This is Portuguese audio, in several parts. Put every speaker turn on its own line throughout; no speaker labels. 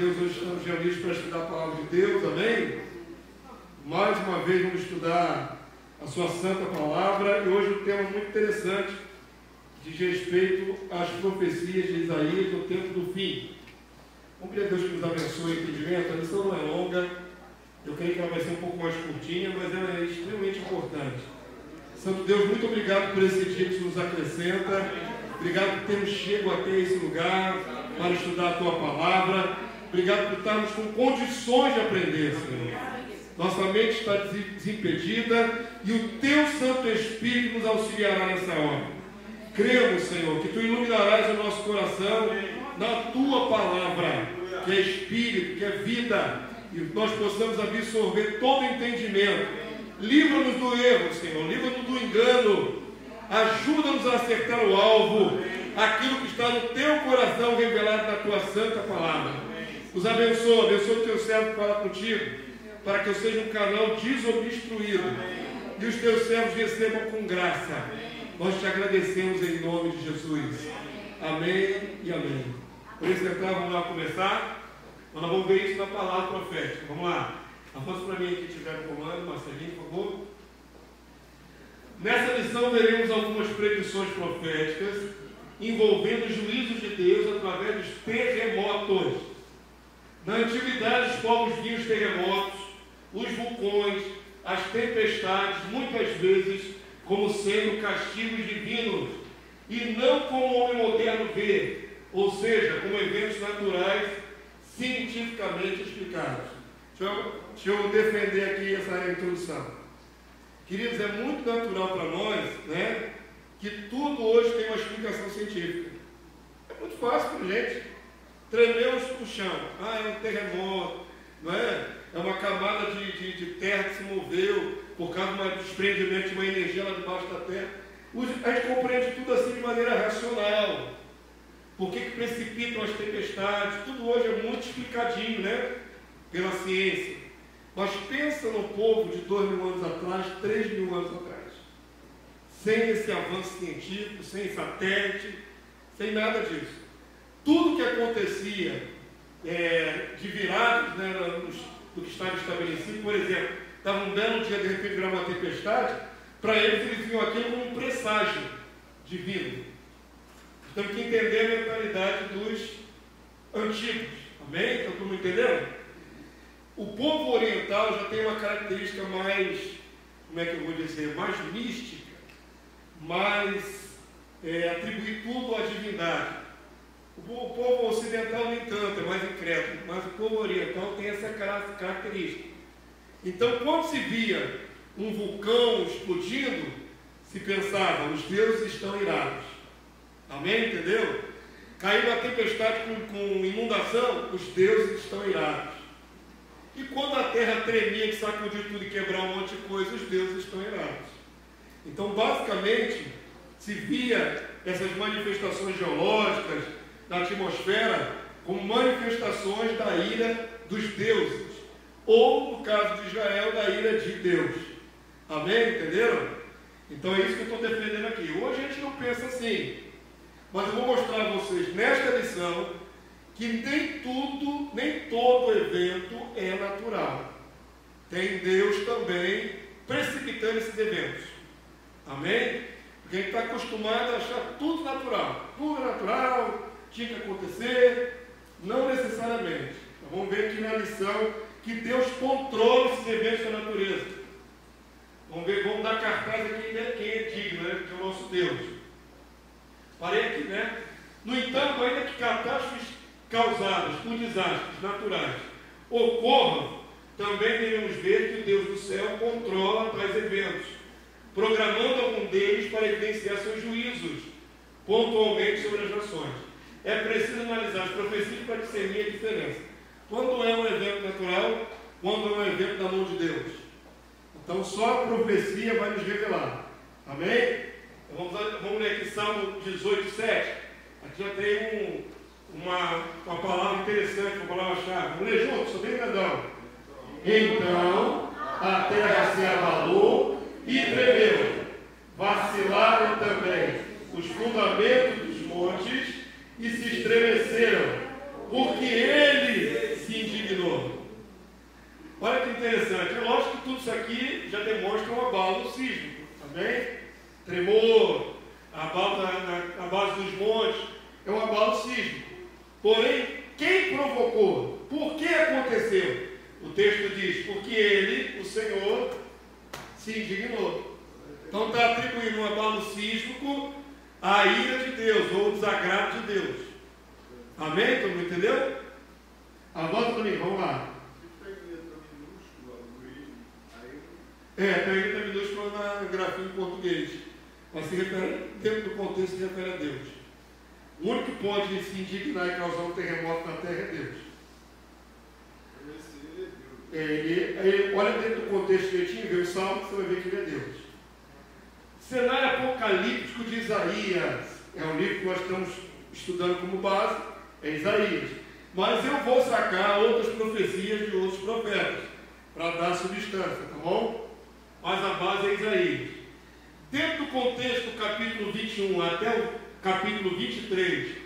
Deus, hoje estamos reunidos para estudar a palavra de Deus, amém? Mais uma vez vamos estudar a sua santa palavra, e hoje um tema muito interessante, diz respeito às profecias de Isaías no tempo do fim. Vamos pedir a Deus que nos abençoe o entendimento. A lição não é longa, eu creio que ela vai ser um pouco mais curtinha, mas ela é extremamente importante. Santo Deus, muito obrigado por esse dia que nos acrescenta, obrigado por termos chego até esse lugar para estudar a Tua palavra, obrigado por estarmos com condições de aprender, Senhor. Nossa mente está desimpedida e o Teu Santo Espírito nos auxiliará nessa hora. Cremos, Senhor, que Tu iluminarás o nosso coração na Tua palavra, que é Espírito, que é vida, e nós possamos absorver todo entendimento. Livra-nos do erro, Senhor, livra-nos do engano, ajuda-nos a acertar o alvo, aquilo que está no Teu coração revelado na Tua santa palavra. Nos abençoa, abençoa o Teu servo que fala contigo, para que eu seja um canal desobstruído e os Teus servos recebam com graça. Nós te agradecemos em nome de Jesus. Amém e amém. Por isso, então, vamos lá começar. Nós vamos ver isso na palavra profética. Vamos lá. Avança para mim aqui, tiver no comando, Marcelinho, por favor. Nessa lição veremos algumas predições proféticas envolvendo os juízos de Deus através dos terremotos. Na antiguidade, os povos viam os terremotos, os vulcões, as tempestades, muitas vezes como sendo castigos divinos, e não como o homem moderno vê, ou seja, como eventos naturais cientificamente explicados. Deixa eu defender aqui essa introdução. Queridos, é muito natural para nós, né, que tudo hoje tem uma explicação científica. É muito fácil para a gente. Tremeu o chão. É um terremoto, não é? É uma camada de terra que se moveu por causa do desprendimento de uma energia lá debaixo da terra. A gente compreende tudo assim de maneira racional. Por que precipitam as tempestades? Tudo hoje é muito explicadinho, né? Pela ciência. Mas pensa no povo de 2.000 anos atrás, 3.000 anos atrás. Sem esse avanço científico, sem satélite, sem nada disso. Tudo que acontecia de virados, né, do que estava estabelecido, por exemplo, estava um belo dia, de repente virar uma tempestade, para eles viam aquilo como um presságio divino. Temos que entender a mentalidade dos antigos. Amém? Então, todo mundo entendendo? O povo oriental já tem uma característica mais, como é que eu vou dizer, mais mística, mais atribuir tudo à divindade. O povo ocidental nem tanto, é mais incrédulo, mas o povo oriental tem essa característica. Então, quando se via um vulcão explodindo, se pensava, os deuses estão irados. Amém? Entendeu? Caiu uma tempestade com inundação, os deuses estão irados. E quando a terra tremia, que sacudiu tudo e quebrar um monte de coisa, os deuses estão irados. Então, basicamente, se via essas manifestações geológicas da atmosfera como manifestações da ira dos deuses, ou, no caso de Israel, da ira de Deus. Amém? Entenderam? Então é isso que eu estou defendendo aqui. Hoje a gente não pensa assim, mas eu vou mostrar a vocês nesta lição que nem todo evento é natural. Tem Deus também precipitando esses eventos. Amém? Porque a gente está acostumado a achar tudo natural. Tudo é natural, tinha que acontecer. Não necessariamente. Então, vamos ver aqui na lição que Deus controla esses eventos da natureza. Vamos dar cartaz aqui, né? Quem é digno, né? Que é o nosso Deus. Parei aqui, né? No entanto, ainda que catástrofes causadas por desastres naturais ocorram, também devemos ver que o Deus do céu controla tais eventos, programando algum deles para evidenciar seus juízos pontualmente sobre as nações. É preciso analisar as profecias para discernir a diferença. Quando é um evento natural, quando é um evento da mão de Deus. Então só a profecia vai nos revelar. Amém? Então, vamos ler aqui Salmo 18, 7. Aqui já tem uma palavra interessante, uma palavra-chave. Vamos ler juntos, sou bem grandão. Então a terra se abalou e tremeu. Vacilaram também os fundamentos dos montes e se estremeceram, porque Ele já demonstra um abalo sísmico, amém? Tremor, abalo na base dos montes, é um abalo sísmico. Porém, quem provocou? Por que aconteceu? O texto diz, porque ele, o Senhor, se indignou. Então está atribuindo um abalo sísmico à ira de Deus, ou ao desagrado de Deus. Amém? Todo mundo entendeu? Volta para mim, vamos lá. Tem letra minúscula na grafia em português. Mas se refere, dentro do contexto, se refere a Deus. O único que pode se indignar e causar um terremoto na terra é Deus. Olha dentro do contexto direitinho, vê o Salmo, você vai ver que ele é Deus. Cenário apocalíptico de Isaías. É um livro que nós estamos estudando como base, é Isaías. Mas eu vou sacar outras profecias de outros profetas, para dar substância, tá bom? Mas a base é Isaías. Dentro do contexto do capítulo 21 até o capítulo 23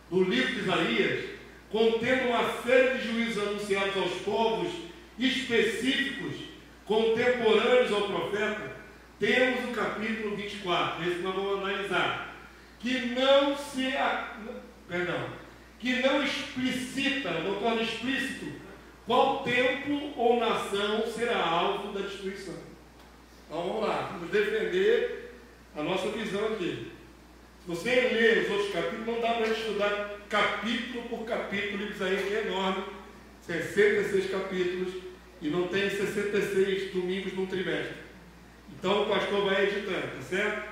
do livro de Isaías, contendo uma série de juízos anunciados aos povos específicos, contemporâneos ao profeta, temos o capítulo 24, esse nós vamos analisar, que não explicita, não torna explícito qual tempo ou nação será alvo da destruição. Então vamos lá, vamos defender a nossa visão aqui. Se você ler os outros capítulos, não dá para a gente estudar capítulo por capítulo, isso aí que é enorme, 66 capítulos, e não tem 66 domingos num trimestre. Então o pastor vai editando, tá certo?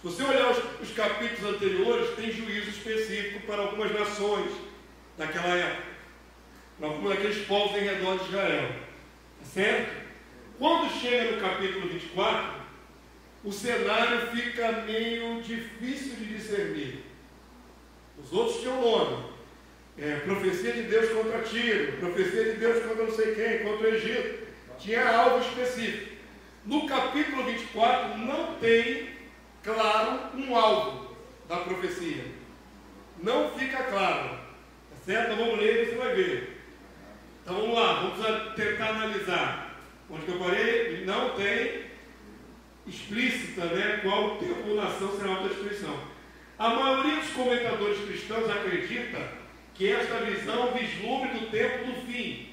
Se você olhar os capítulos anteriores, tem juízo específico para algumas nações daquela época, para alguns daqueles povos em redor de Israel, tá certo? Quando chega no capítulo 24, o cenário fica meio difícil de discernir. Os outros tinham nome. Profecia de Deus contra Tiro, profecia de Deus contra não sei quem, contra o Egito. Tinha algo específico. No capítulo 24 não tem claro um alvo da profecia. Não fica claro. Tá certo? Então vamos ler e você vai ver. Então vamos lá, vamos tentar analisar. Onde que eu parei? Não tem explícita, né, qual tempo ou nação será a destruição. A maioria dos comentadores cristãos acredita que esta visão vislumbre do tempo do fim,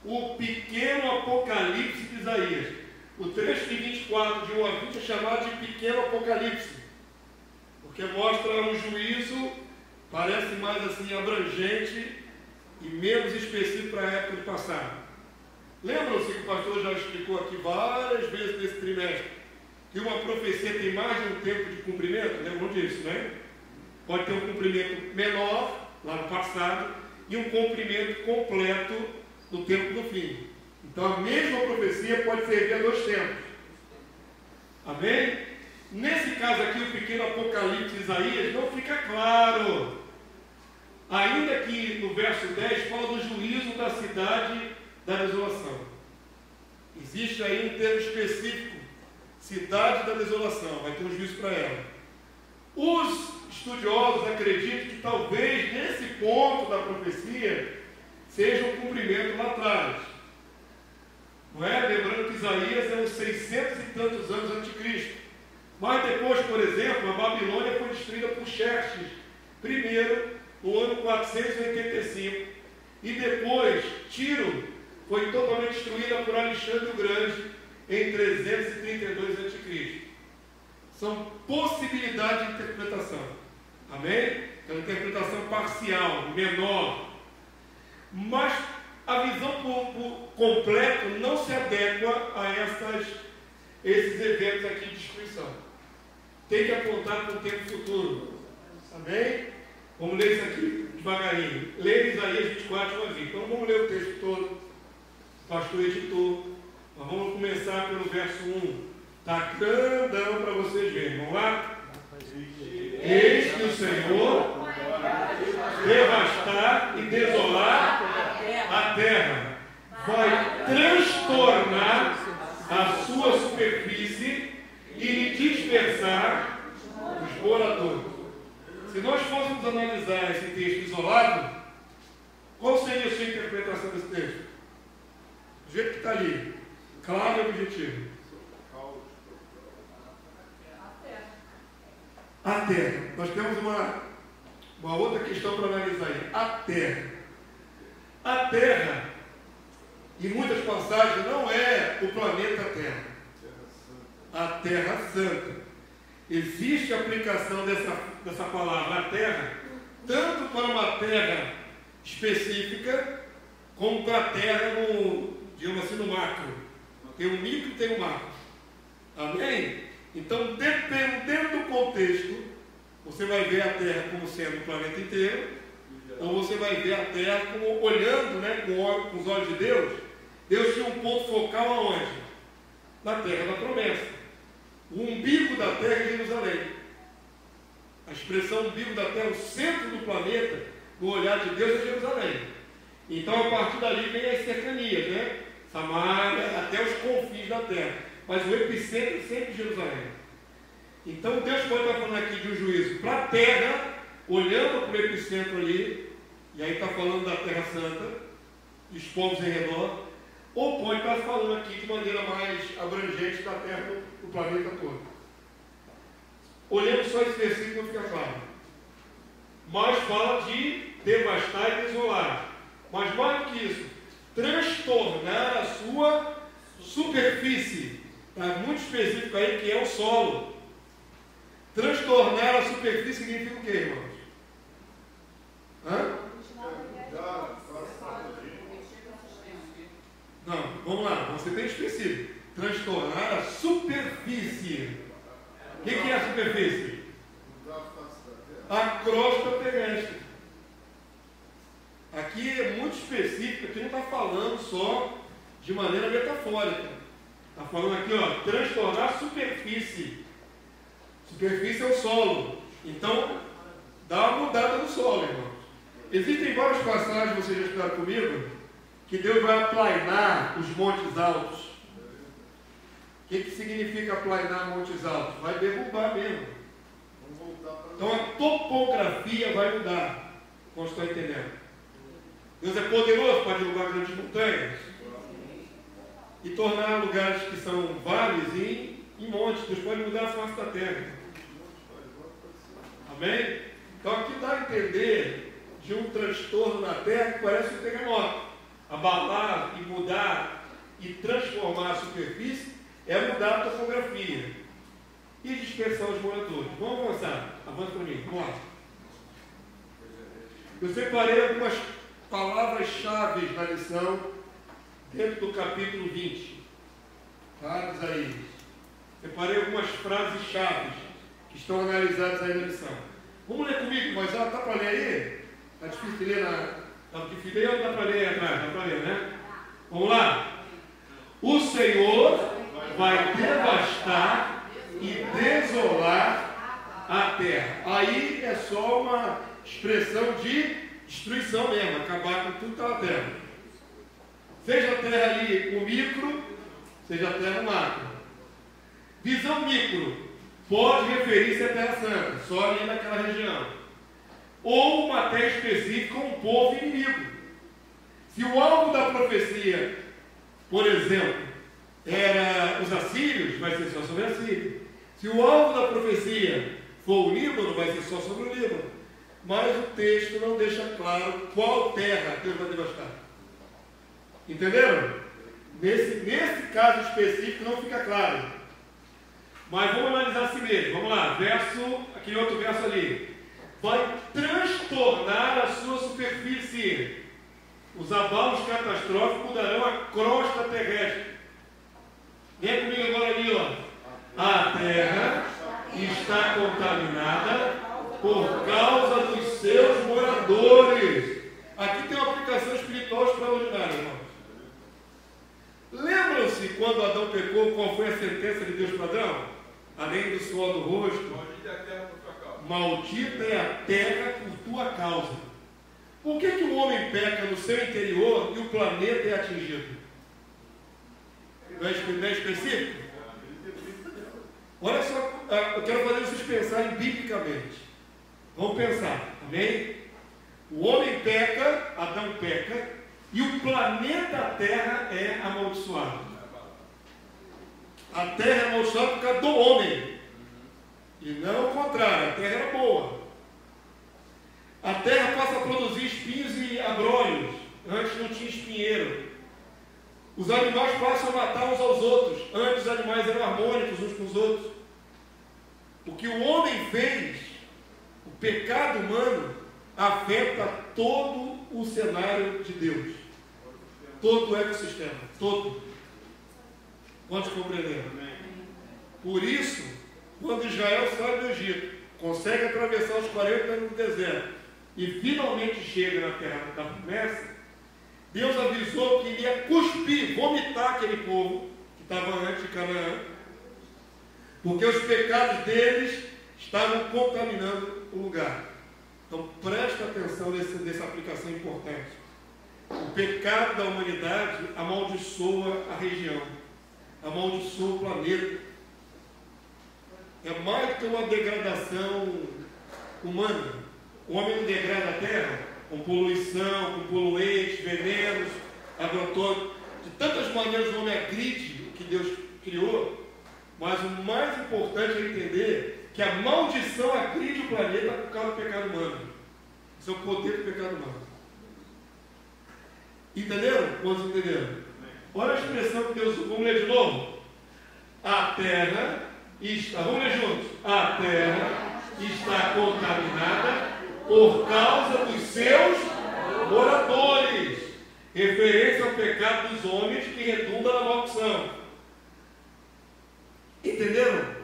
o pequeno apocalipse de Isaías. O trecho de 24, de 1 a 20, é chamado de pequeno apocalipse, porque mostra um juízo, parece mais assim abrangente e menos específico para a época do passado. Lembram-se que o pastor já explicou aqui várias vezes nesse trimestre que uma profecia tem mais de um tempo de cumprimento? Lembram disso, né? Pode ter um cumprimento menor, lá no passado, e um cumprimento completo no tempo do fim. Então a mesma profecia pode servir a dois tempos. Amém? Nesse caso aqui, o pequeno apocalipse de Isaías não fica claro. Ainda que no verso 10 fala do juízo da cidade da desolação. Existe aí um termo específico, cidade da desolação, vai ter um juízo para ela. Os estudiosos acreditam que talvez nesse ponto da profecia seja um cumprimento lá atrás. Não é? Lembrando que Isaías é uns 600 e tantos anos antes de Cristo. Mas depois, por exemplo, a Babilônia foi destruída por Xerxes, primeiro no ano 485, e depois Tiro foi totalmente destruída por Alexandre o Grande em 332 a.C. São possibilidades de interpretação. Amém? É uma interpretação parcial, menor. Mas a visão por completo não se adequa a esses eventos aqui de destruição. Tem que apontar para o tempo futuro. Amém? Vamos ler isso aqui devagarinho. Leia Isaías 24, 1 a 20. Então vamos ler o texto todo. O pastor editor. Nós vamos começar pelo verso 1. Está grandão para vocês verem. Vamos lá? Eis que o Senhor devastar e desolar a terra, vai transtornar a sua superfície e lhe dispersar os moradores. Se nós fôssemos analisar esse texto isolado, qual seria a sua interpretação desse texto? Do jeito que está ali, claro e objetivo. A terra. Nós temos uma outra questão para analisar aí. A terra. A terra, em muitas passagens, não é o planeta Terra. A Terra Santa. Existe aplicação dessa palavra, a terra, tanto para uma terra específica, como para a terra digamos assim, no macro. Tem um micro e tem um macro. Amém? Então, dentro do contexto, você vai ver a terra como sendo o planeta inteiro, ou você vai ver a terra como olhando, né, com os olhos de Deus. Deus tinha um ponto focal aonde? Na terra da promessa. O umbigo da terra é Jerusalém. A expressão umbigo da terra, o centro do planeta, no olhar de Deus, é Jerusalém. Então, a partir dali vem as cercanias, né? Samaria, até os confins da terra. Mas o epicentro é sempre Jerusalém. Então, Deus pode estar falando aqui de um juízo para a terra, olhando para o epicentro ali, e aí está falando da Terra Santa, dos povos em redor, ou pode estar falando aqui de maneira mais abrangente da terra do planeta todo. Olhando só esse versículo fica claro. Mas fala de devastar e desolar. Mas mais do que isso, transtornar a sua superfície. Está muito específico aí que é o solo. Transtornar a superfície significa o quê, irmãos? Hã? Não, vamos lá, vamos ser bem específico. Transtornar a superfície. O que é a superfície? A crosta terrestre. Aqui é muito específico, aqui não está falando só de maneira metafórica. Está falando aqui, ó, transtornar a superfície. Superfície é o solo. Então, dá uma mudada no solo, irmãos. Existem várias passagens, vocês já estudaram comigo, que Deus vai aplainar os montes altos. O que significa aplainar montes altos? Vai derrubar mesmo. Então a topografia vai mudar. Como estão entendendo? Deus é poderoso para derrubar grandes montanhas e tornar lugares que são vales em montes. Deus pode mudar a face da terra. Amém? Então aqui dá a entender de um transtorno na terra que parece um terremoto. Abalar e mudar e transformar a superfície é mudar a topografia e dispersar os moradores. Vamos avançar. Avança para mim. Vamos lá. Eu separei algumas palavras-chave na lição dentro do capítulo 20. Tá? Diz aí. Separei algumas frases-chave que estão analisadas aí na lição. Vamos ler comigo, mas já está para ler aí? Está difícil de ler na... Está difícil de ler ou dá para ler atrás? Dá para ler, né? Vamos lá. O Senhor vai devastar e desolar a terra. Aí é só uma expressão de destruição mesmo, acabar com tudo que está na terra. Seja a terra ali o micro, seja a terra o macro. Visão micro pode referir-se à Terra Santa, só ali naquela região. Ou uma terra específica, um povo inimigo. Se o alvo da profecia, por exemplo, era os assírios, vai ser só sobre a Síria. Se o alvo da profecia for o Líbano, vai ser só sobre o Líbano. Mas o texto não deixa claro qual terra Deus vai devastar. Entenderam? Nesse caso específico não fica claro. Mas vamos analisar assim mesmo. Vamos lá, aquele outro verso ali. Vai transtornar a sua superfície. Os abalos catastróficos mudarão a crosta terrestre. Vem comigo agora ali, ó. A terra está contaminada por causa dos seus moradores. Aqui tem uma aplicação espiritual extraordinária, irmãos. Lembram-se quando Adão pecou, qual foi a sentença de Deus para Adão? Além do suor do rosto, maldita é a terra por tua causa. Por que o homem peca no seu interior e o planeta é atingido? Não é específico? Olha só, eu quero fazer vocês pensarem biblicamente. Vamos pensar, amém? O homem peca, Adão peca, e o planeta Terra é amaldiçoado. A terra é amaldiçoada por causa do homem. E não o contrário, a terra era boa. A terra passa a produzir espinhos e abrolhos. Antes não tinha espinheiro. Os animais passam a matar uns aos outros. Antes os animais eram harmônicos uns com os outros. O que o homem fez, o pecado humano, afeta todo o cenário de Deus. Todo o ecossistema. Todo. Quantos compreenderam? Por isso, quando Israel sai do Egito, consegue atravessar os 40 anos do deserto e finalmente chega na terra da promessa, Deus avisou que iria cuspir, vomitar aquele povo que estava antes de Canaã, porque os pecados deles estavam contaminando o lugar. Então presta atenção nessa aplicação importante. O pecado da humanidade amaldiçoa a região, amaldiçoa o planeta. É mais do que uma degradação humana. O homem não degrada a terra com poluição, com poluentes, venenos, agrotóxicos. De tantas maneiras o homem agride o que Deus criou, mas o mais importante é entender que a maldição agride o planeta por causa do pecado humano. Esse é o poder do pecado humano. Entenderam? Quantos entenderam? Olha a expressão que Deus usou. Vamos ler de novo? A terra está, vamos ler juntos. A terra está contaminada por causa dos seus moradores. Referência ao pecado dos homens que redunda na maldição. Entenderam?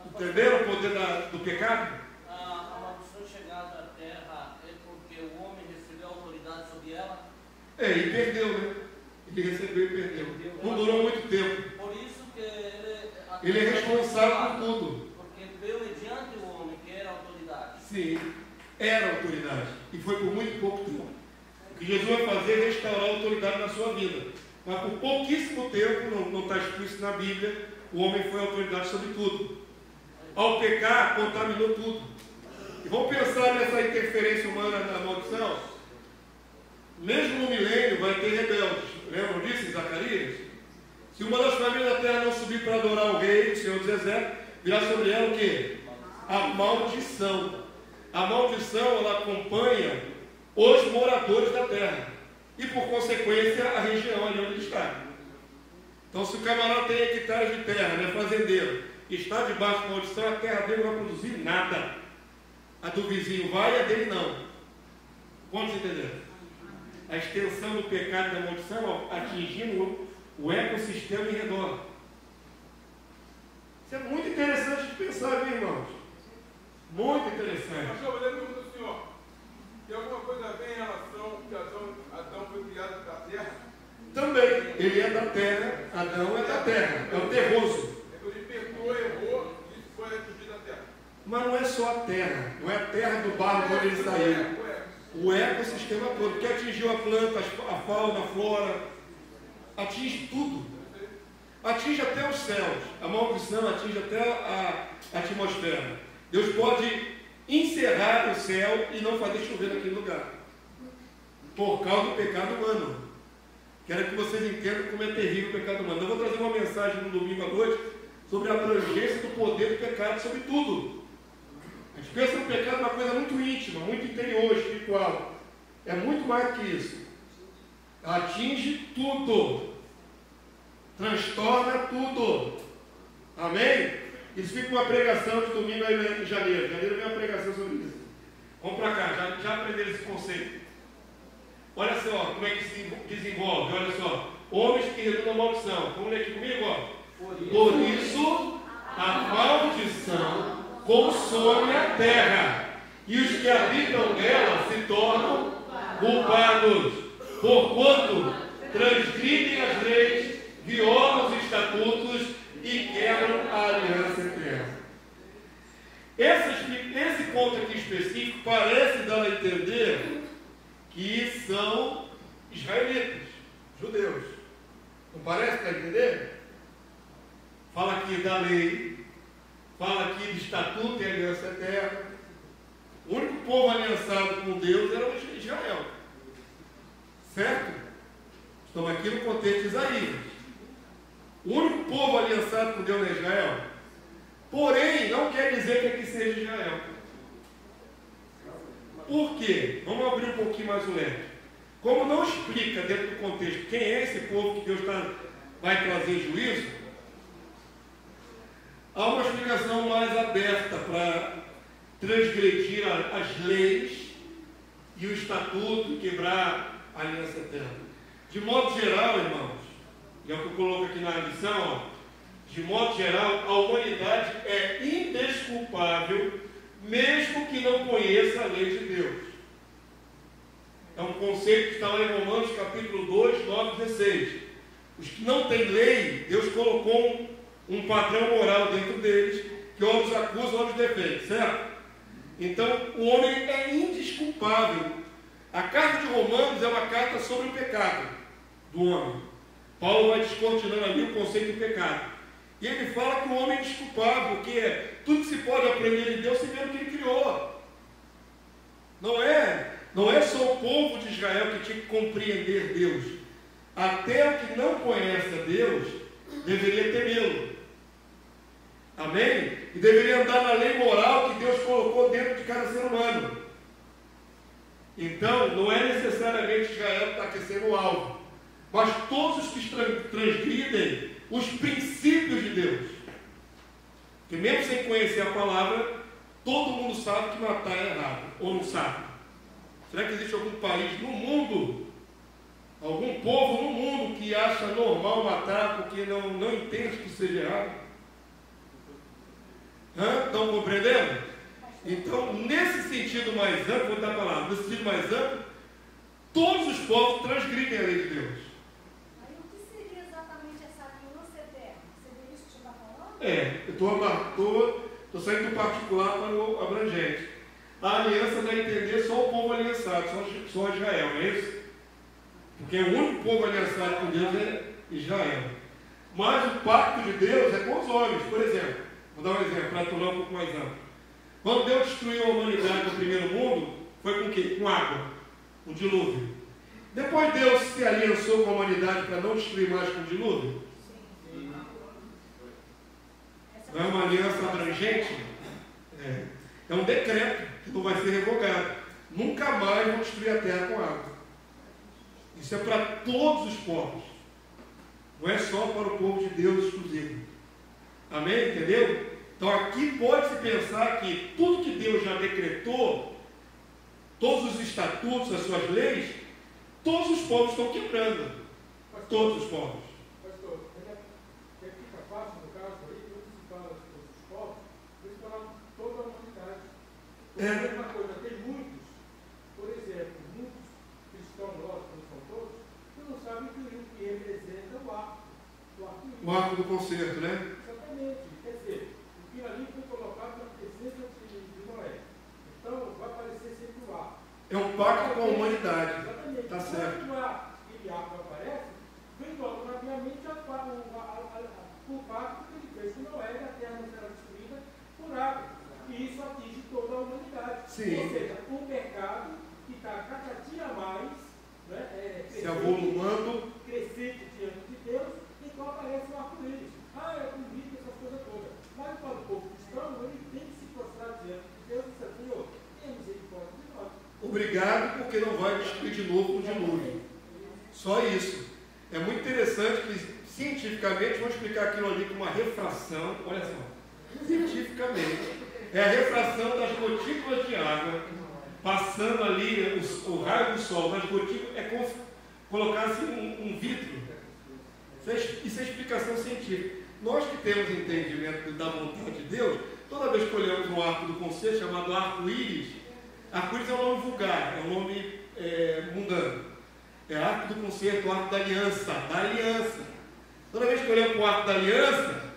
Entenderam o poder do pecado?
A maldição chegada à terra é porque o homem recebeu autoridade sobre ela?
E perdeu, né? Ele recebeu e perdeu. Não durou muito tempo.
Por isso que
ele é responsável por tudo.
Porque veio mediante o homem, que era autoridade.
Sim, era autoridade. E foi por muito pouco tempo. O que Jesus vai fazer é restaurar a autoridade na sua vida. Mas por pouquíssimo tempo, não está explícito na Bíblia, o homem foi autoridade sobre tudo. Ao pecar, contaminou tudo. E vamos pensar nessa interferência humana na maldição. Mesmo no milênio vai ter rebeldes. Lembram disso em Zacarias? Se uma das famílias da terra não subir para adorar o rei, o Senhor dos Exércitos, virá sobre ela o quê? A maldição. A maldição, ela acompanha os moradores da terra. E por consequência, a região ali onde ele está. Então, se o camarada tem hectares de terra, né, fazendeiro, e está debaixo de maldição, a terra dele não vai produzir nada. A do vizinho vai e a dele não. Quantos entenderam? A extensão do pecado e da maldição atingindo o ecossistema em redor. Isso é muito interessante de pensar, viu, irmãos? Muito interessante.
Pastor, eu lembro do senhor. Tem alguma coisa a ver em relação que Adão foi criado da terra?
Também. Ele é da terra, Adão é da terra. É o terroso.
Ele pecou, errou, e isso foi atingido a terra.
Mas não é só a terra. Não é a terra do barro quando ele saiu. O ecossistema todo, que atingiu a planta, a fauna, a flora, atinge tudo. Atinge até os céus. A maldição atinge até a atmosfera. Deus pode encerrar o céu e não fazer chover naquele lugar. Por causa do pecado humano. Quero que vocês entendam como é terrível o pecado humano. Eu vou trazer uma mensagem no domingo à noite sobre a abrangência do poder do pecado sobre tudo. A gente pensa no pecado uma coisa muito íntima, muito interior, espiritual. É muito mais do que isso. Atinge tudo. Transtorna tudo. Amém? Isso fica uma pregação de domingo aí em janeiro. Janeiro vem uma pregação sobre isso. Vamos para cá, já aprenderam esse conceito. Olha só como é que se desenvolve. Olha só. Homens que redundam a maldição. Vamos ler aqui comigo? Ó. Por isso, a maldição consome a terra, e os que habitam nela se tornam culpados, porquanto transgridem as leis, violam os estatutos e quebram a aliança eterna. Esse ponto aqui específico parece dar a entender que são israelitas, judeus. Não parece dar a entender? Fala aqui da lei, fala aqui de estatuto e aliança eterna. O único povo aliançado com Deus era o Israel. Certo? Estamos aqui no contexto de Isaías. O único povo aliançado com Deus é Israel. Porém, não quer dizer que aqui seja Israel. Por quê? Vamos abrir um pouquinho mais o leque. Como não explica dentro do contexto quem é esse povo que Deus vai trazer juízo, há uma explicação mais aberta para transgredir as leis e o estatuto, quebrar a aliança eterna. De modo geral, irmãos, já que eu coloco aqui na lição, de modo geral, a humanidade é indesculpável, mesmo que não conheça a lei de Deus. É um conceito que está lá em Romanos capítulo 2, 9 e 16. Os que não têm lei, Deus colocou um padrão moral dentro deles, que ou os acusa ou os defende, certo? Então, o homem é indesculpável. A carta de Romanos é uma carta sobre o pecado do homem. Paulo vai descortinando ali o conceito do pecado. E ele fala que o homem é desculpável, porque tudo que se pode aprender de Deus se vê no que ele criou. Não é só o povo de Israel que tinha que compreender Deus. Até o que não conhece a Deus deveria temê-lo. Amém? E deveria andar na lei moral que Deus colocou dentro de cada ser humano. Então, não é necessariamente Israel que está aquecendo o alvo, mas todos os que transgridem os princípios de Deus. Porque mesmo sem conhecer a palavra, todo mundo sabe que matar é errado, ou não sabe? Será que existe algum país no mundo, algum povo no mundo que acha normal matar porque não entende que seja errado? Estão compreendendo? Então, nesse sentido mais amplo, vou dar a palavra, nesse sentido mais amplo, todos os povos transgridem a lei de Deus.
Aí o que seria exatamente essa aliança eterna? Seria isso que você está falando?
Eu estou saindo do particular para o abrangente. A aliança dá a entender só o povo aliançado, só Israel, não é isso? Porque o único povo aliançado com Deus é Israel. Mas o pacto de Deus é com os homens. Por exemplo, vou dar um exemplo para tornar um pouco mais amplo. Quando Deus destruiu a humanidade no primeiro mundo, foi com o quê? Com água, um dilúvio. Depois Deus se aliançou com a humanidade para não destruir mais com o dilúvio?
Sim.
Não é uma aliança abrangente? É um decreto que não vai ser revogado. Nunca mais vão destruir a terra com água. Isso é para todos os povos. Não é só para o povo de Deus exclusivo. Amém? Entendeu? Então aqui pode-se pensar que tudo que Deus já decretou, todos os estatutos, as suas leis, todos os povos estão quebrando. Todos os povos.
Pastor, é que fica fácil no caso aí, quando se fala de todos os povos, eles falam toda a humanidade. Porque a mesma coisa, tem muitos, por exemplo, muitos cristãos nossos, que não são todos, que não sabem que o que representa o arco.
O arco do concerto, né?
Exatamente. Quer dizer, aquilo ali foi colocado na presença de Noé. Então, vai aparecer sempre o arco.
É um pacto com a humanidade.
Exatamente.
Está certo.
Quando aquele arco aparece, vem logo na minha mente o pacto que ele fez com Noé, que a terra não será destruída por água. E isso atinge toda a humanidade.
Sim.
Ou seja, o pecado que está cada dia mais, né,
Se avolumando.
crescente diante de Deus, então aparece o arco-íris. É bonito essas coisas todas. Mas para o povo cristão, ele tem que se prostrar diante de Deus e dizer, Senhor, tenha misericórdia de nós.
Obrigado, porque não vai destruir de novo o dilúvio. Só isso. É muito interessante que cientificamente vamos explicar aquilo ali com uma refração. Olha só. Cientificamente. É a refração das gotículas de água passando ali o raio do sol nas gotículas. É como se colocasse um vidro. Isso é explicação científica. Nós que temos entendimento da vontade de Deus, toda vez que olhamos um arco do conceito chamado arco-íris, arco-íris é um nome vulgar, é um nome mundano. É arco do concerto, o arco da aliança. Toda vez que olhamos para o arco da aliança,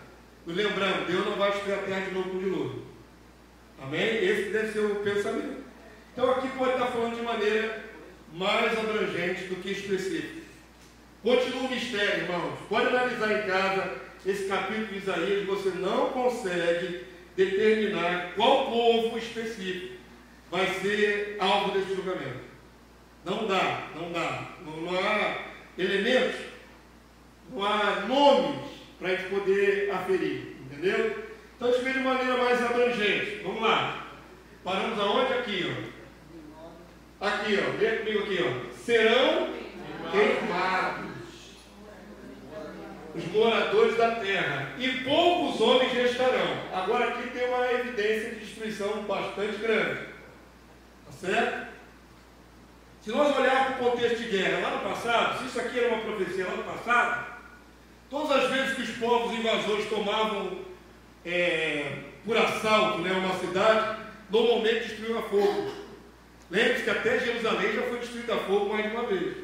nos lembramos, Deus não vai destruir a terra de novo com o dilúvio. Amém? Esse deve ser o pensamento. Então aqui pode estar falando de maneira mais abrangente do que específica. Continua o mistério, irmãos. Pode analisar em casa esse capítulo de Isaías, você não consegue determinar qual povo específico vai ser alvo desse julgamento. Não dá. Não há elementos, não há nomes para a gente poder aferir, entendeu? Então, a gente vê de maneira mais abrangente. Vamos lá. Paramos aonde? Aqui, ó. Aqui, ó. Vem comigo aqui, ó. Serão queimados os moradores da terra, e poucos homens restarão. Agora aqui tem uma evidência de destruição bastante grande. Tá certo? Se nós olharmos para o contexto de guerra lá no passado, se isso aqui era uma profecia lá no passado, todas as vezes que os povos invasores tomavam por assalto, né, uma cidade, normalmente destruíam a fogo. Lembre-se que até Jerusalém já foi destruída a fogo mais de uma vez.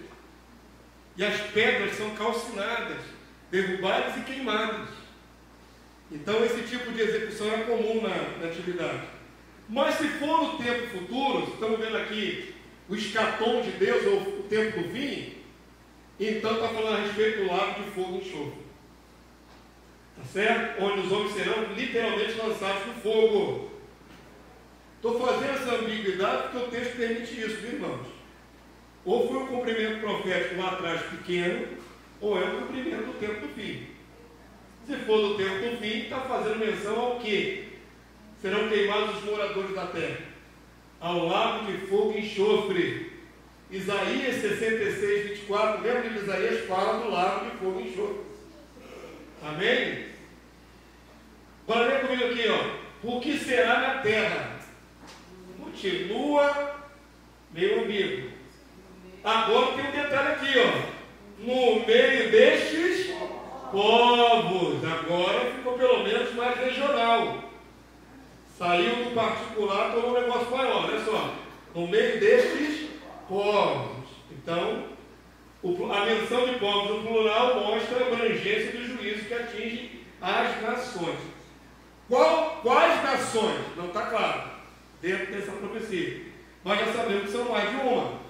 E as pedras são calcinadas, derrubadas e queimadas. Então esse tipo de execução era comum na antiguidade. Mas se for no tempo futuro, estamos vendo aqui o escatom de Deus, ou o tempo do fim, então está falando a respeito do lago de fogo e enxofre. Tá certo? Onde os homens serão literalmente lançados no fogo. Estou fazendo essa ambiguidade porque o texto permite isso, viu, irmãos? Ou foi um cumprimento profético lá atrás pequeno, ou é o cumprimento do tempo do fim. Se for do tempo do fim, está fazendo menção ao quê? Serão queimados os moradores da terra, ao lago de fogo e enxofre. Isaías 66, 24, lembra que Isaías fala do lago de fogo e enxofre. Amém? Agora vem comigo aqui, ó. O que será na terra? Continua meio ambíguo. Agora tem um detalhe aqui, ó. No meio destes povos, agora ficou pelo menos mais regional. Saiu do particular, tornou um negócio maior, olha só. No meio destes povos. Então, a menção de povos no plural mostra a abrangência do juízo que atinge as nações. Quais nações? Não está claro, dentro dessa profecia. Mas já sabemos que são mais de uma.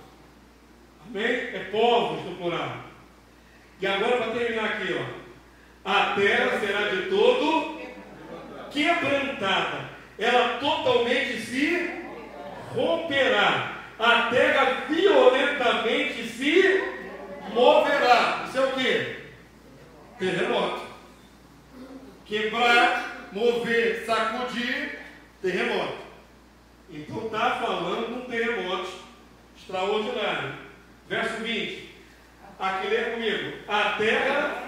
Amém? É povos no plural. E agora, para terminar aqui, ó. A terra será de todo quebrantada. Ela totalmente se romperá. A terra violentamente se moverá. Isso é o quê? Terremoto. Quebrar, mover, sacudir, terremoto. Então está falando de um terremoto extraordinário. Verso 20. Aqui lê comigo. A terra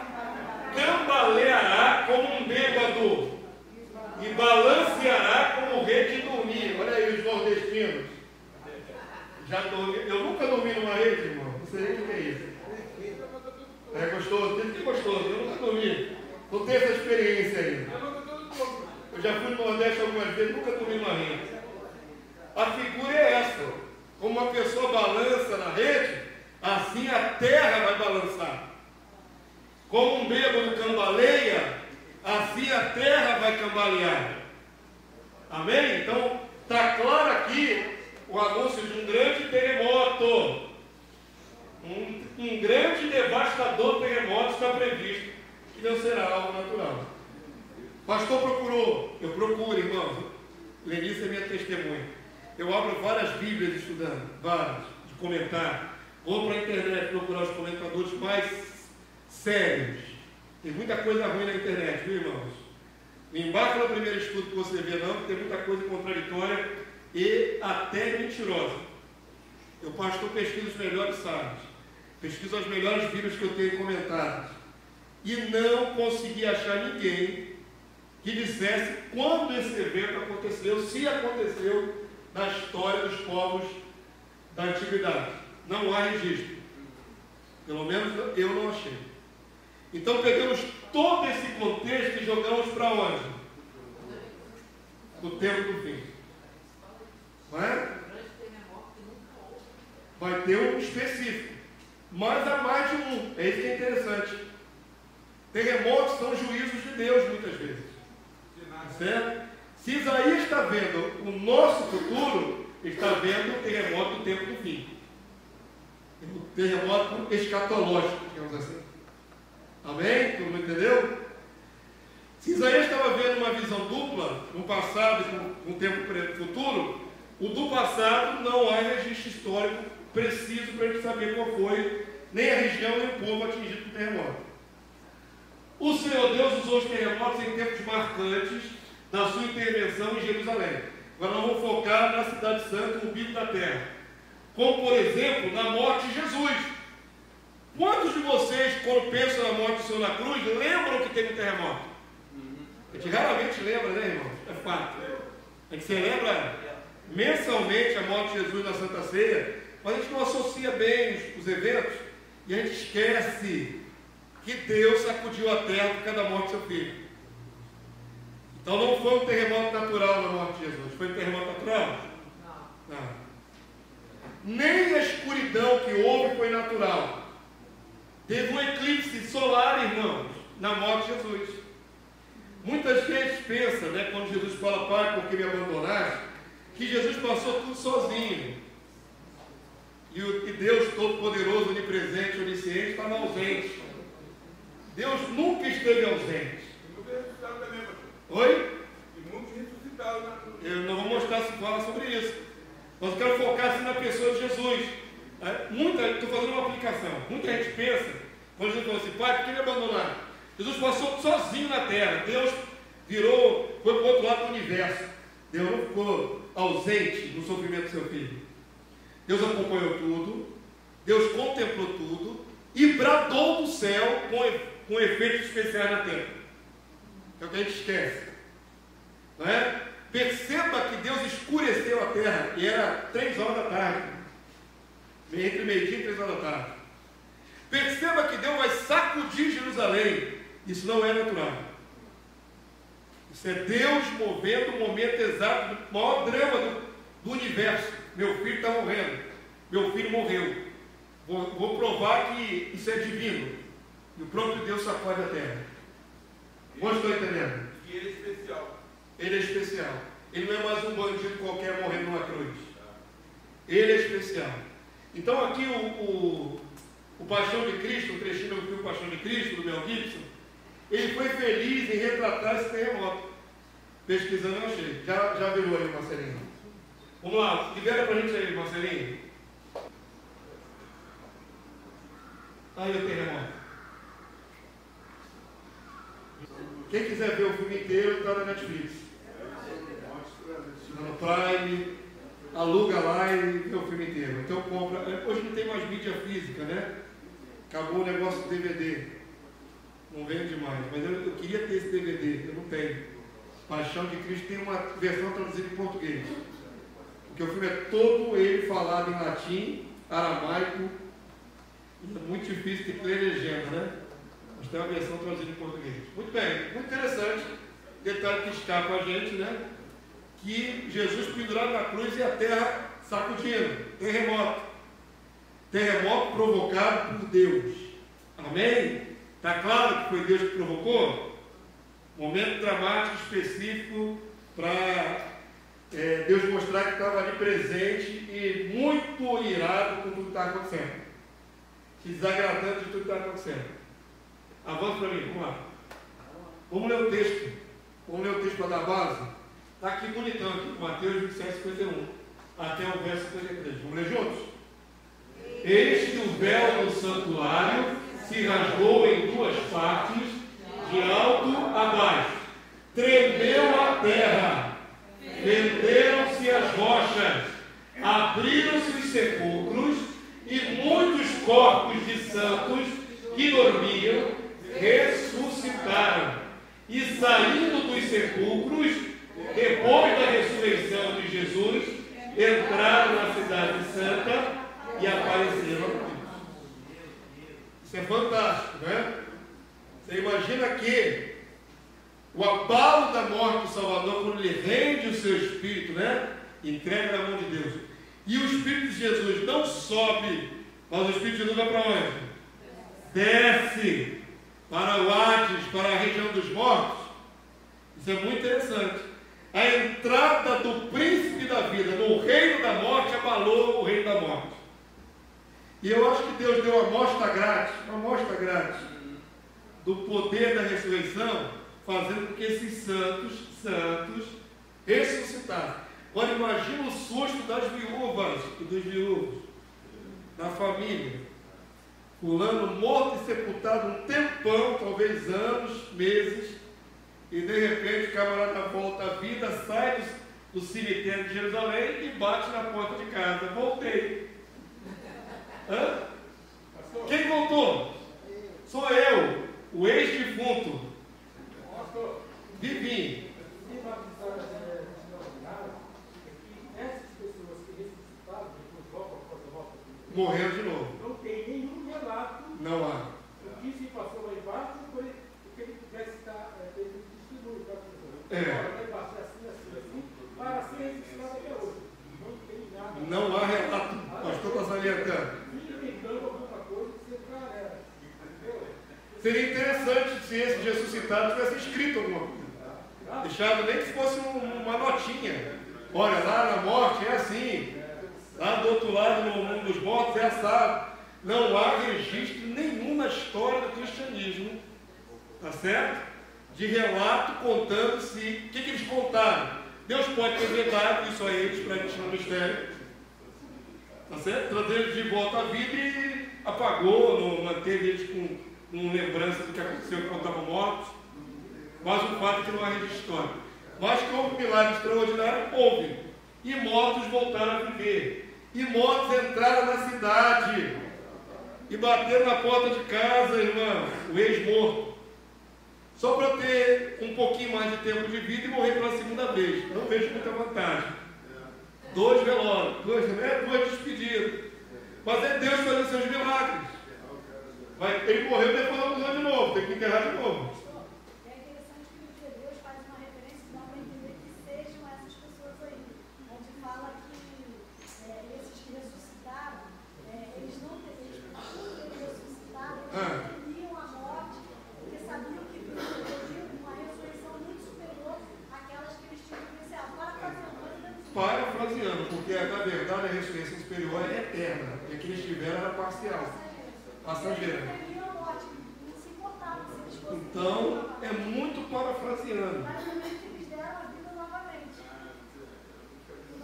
cambaleará como um bêbado e balanceará como o rei de dormir. Olha aí os nordestinos. Eu nunca dormi numa rede, irmão. Não sei o que é isso. É gostoso? Diz que é gostoso. Eu nunca dormi. Não tenho essa experiência aí. Eu já fui no Nordeste algumas vezes, nunca dormi numa rede. A figura é essa. Como uma pessoa balança na rede, assim a terra vai balançar. Como um bêbado cambaleia, assim a terra vai cambalear. Amém? Então, está claro aqui o anúncio de um grande terremoto. Um grande devastador terremoto está previsto, que não será algo natural. Pastor procurou, eu procuro, irmãos. Lenícia é minha testemunha. Eu abro várias Bíblias estudando, várias, de comentar. Vou para a internet procurar os comentadores mais sérios. Tem muita coisa ruim na internet, viu, irmãos? Não embarca no primeiro estudo que você vê, não, que tem muita coisa contraditória e até mentirosa. Eu, pastor, pesquiso os melhores sábios, pesquiso as melhores Bíblias que eu tenho comentadas, e não consegui achar ninguém que dissesse quando esse evento aconteceu, se aconteceu na história dos povos da antiguidade. Não há registro. Pelo menos eu não achei. Então pegamos todo esse contexto e jogamos para onde? No tempo do fim. Não é? Vai ter um específico. Mas há mais de um. É isso que é interessante. Terremotos são juízos de Deus muitas vezes. Certo? Se Isaías está vendo o nosso futuro, ele está vendo o terremoto do tempo do fim. O terremoto escatológico, digamos assim. Amém? Todo mundo entendeu? Se Isaías estava vendo uma visão dupla, no passado e no tempo futuro, o do passado não há registro histórico preciso para a gente saber qual foi, nem a região nem o povo atingido por terremoto. O Senhor Deus usou os terremotos em tempos marcantes na sua intervenção em Jerusalém. Agora nós vamos focar na cidade santa, o umbigo da terra. Como, por exemplo, na morte de Jesus. Quantos de vocês, quando pensam na morte do Senhor na cruz, lembram que teve um terremoto? A gente raramente lembra, né, irmão? É fato. A gente celebra mensalmente a morte de Jesus na Santa Ceia, mas a gente não associa bem os eventos e a gente esquece que Deus sacudiu a terra por causa da morte do seu filho. Então não foi um terremoto natural na morte de Jesus. Foi um terremoto natural? Não. Nem a escuridão que houve foi natural. Teve um eclipse solar, irmãos, na morte de Jesus. Muitas vezes pensa, né, quando Jesus fala, Pai, por que me abandonaste, que Jesus passou tudo sozinho. E Deus Todo-Poderoso, Onipresente, Onisciente, estava ausente. Deus nunca esteve ausente. Oi?
E muitos ressuscitaram na cruz.
Eu não vou mostrar se fala sobre isso. Mas eu quero focar assim na pessoa de Jesus. Estou fazendo uma aplicação. Muita gente pensa, quando Jesus falou assim, Pai, por que me abandonaram? Jesus passou sozinho na terra. Deus virou, foi para o outro lado do universo. Deus não ficou ausente no sofrimento do seu filho. Deus acompanhou tudo. Deus contemplou tudo. E bradou do céu com efeitos especiais na terra. Que é o que a gente esquece. Não é? Perceba que Deus escureceu a terra. E era 3 horas da tarde. Entre meio-dia e 3 horas da tarde. Perceba que Deus vai sacudir Jerusalém. Isso não é natural. Isso é Deus movendo o momento exato do maior drama do universo. Meu filho está morrendo. Meu filho morreu. Vou provar que isso é divino. E o próprio Deus sacode a terra. Vocês estão entendendo?
E ele é especial.
Ele é especial. Ele não é mais um bandido qualquer morrendo numa cruz. Ele é especial. Então aqui o Paixão de Cristo, o trechinho do filme Paixão de Cristo, do Mel Gibson, ele foi feliz em retratar esse terremoto. Pesquisando eu achei. Já virou aí, Marcelinho. Vamos lá, libera pra gente aí, Marcelinho. Aí o terremoto. Quem quiser ver o filme inteiro, está na Netflix. Está no Prime, aluga lá e vê o filme inteiro. Então compra. Hoje não tem mais mídia física, né? Acabou o negócio do DVD. Não vende mais. Mas eu queria ter esse DVD, eu não tenho. Paixão de Cristo tem uma versão traduzida em português. Porque o filme é todo ele falado em latim, aramaico. E é muito difícil de ler legenda, né? Mas tem uma versão traduzida em português. Muito bem, muito interessante. Detalhe que escapa a gente, né? Que Jesus pendurado na cruz e a terra sacudindo. Terremoto. Terremoto provocado por Deus. Amém? Está claro que foi Deus que provocou? Momento dramático, específico, para Deus mostrar que estava ali presente e muito irado com tudo que está acontecendo. Se desagradando de tudo que está acontecendo. Avança para mim, vamos lá. Vamos ler o texto. Vamos ler o texto para dar base. Está aqui bonitão, aqui, Mateus 27, 51, até o verso 53. Vamos ler juntos? Eis que o véu do santuário se rasgou em 2 partes, de alto a baixo. Tremeu a terra, fenderam-se as rochas, abriram-se os sepulcros, e muitos corpos de santos que dormiam ressuscitaram. E saindo dos sepulcros, depois da ressurreição de Jesus, entraram na cidade santa e apareceram a todos. Isso é fantástico, né? Você imagina que o abalo da morte do Salvador, quando ele rende o seu espírito, né? Entrega na mão de Deus. E o Espírito de Jesus não sobe, mas o Espírito de Jesus vai para onde? Desce para o Hades, para a região dos mortos. Isso é muito interessante. A entrada do príncipe da vida, do reino da morte, abalou o reino da morte. E eu acho que Deus deu uma amostra grátis do poder da ressurreição, fazendo com que esses santos ressuscitassem. Agora imagina o susto das viúvas e dos viúvos, da família. Fulano morto e sepultado um tempão, talvez anos, meses, e de repente o camarada volta à vida, sai do cemitério de Jerusalém e bate na porta de casa. Voltei. Hã? Quem voltou? Sou eu, o ex-defunto. Vivi. Morreram de novo.
Não tem nenhum relato.
Não há.
O que se passou lá embaixo foi o que ele pudesse estar testemunho para a pessoa.
É.
Vai passar assim, para ser registrado até hoje. Não tem nada.
Não há relato. Pastor está salientando.
Inventando alguma coisa que você galera.
Seria interessante se esse ressuscitado tivesse escrito alguma coisa. Deixado nem que fosse uma notinha. Olha, lá na morte é assim. Lá do outro lado, no mundo dos mortos, é assado. Não há registro nenhum na história do cristianismo, tá certo? De relato contando-se. O que eles contaram? Deus pode ter vedado isso a eles para eles no mistério, tá certo? Trazer eles de volta à vida e apagou, não manteve eles com lembrança do que aconteceu quando estavam mortos. Mas o fato é que não há registro histórico. Mas que houve um milagre extraordinário, houve. E mortos voltaram a viver. E mortos entraram na cidade e bateram na porta de casa, irmão, o ex-morto, só para ter um pouquinho mais de tempo de vida e morrer pela segunda vez. Não vejo muita vantagem. 2 velórios, 2 despedidas. Mas é Deus fazendo seus milagres. Ele morreu e depois morreu de novo, tem que enterrar de novo.
É interessante que o Deus faz uma referência que dá para entender que sejam essas pessoas aí, onde fala que esses que ressuscitaram, eles não ressuscitaram, eles temiam a morte, porque sabiam que teriam uma ressurreição muito superior àquelas que eles tinham presenciado.
Parafraseando, porque na verdade a ressurreição superior é eterna, e a que eles tiveram era parcial, passageira. Então, é muito parafraseando.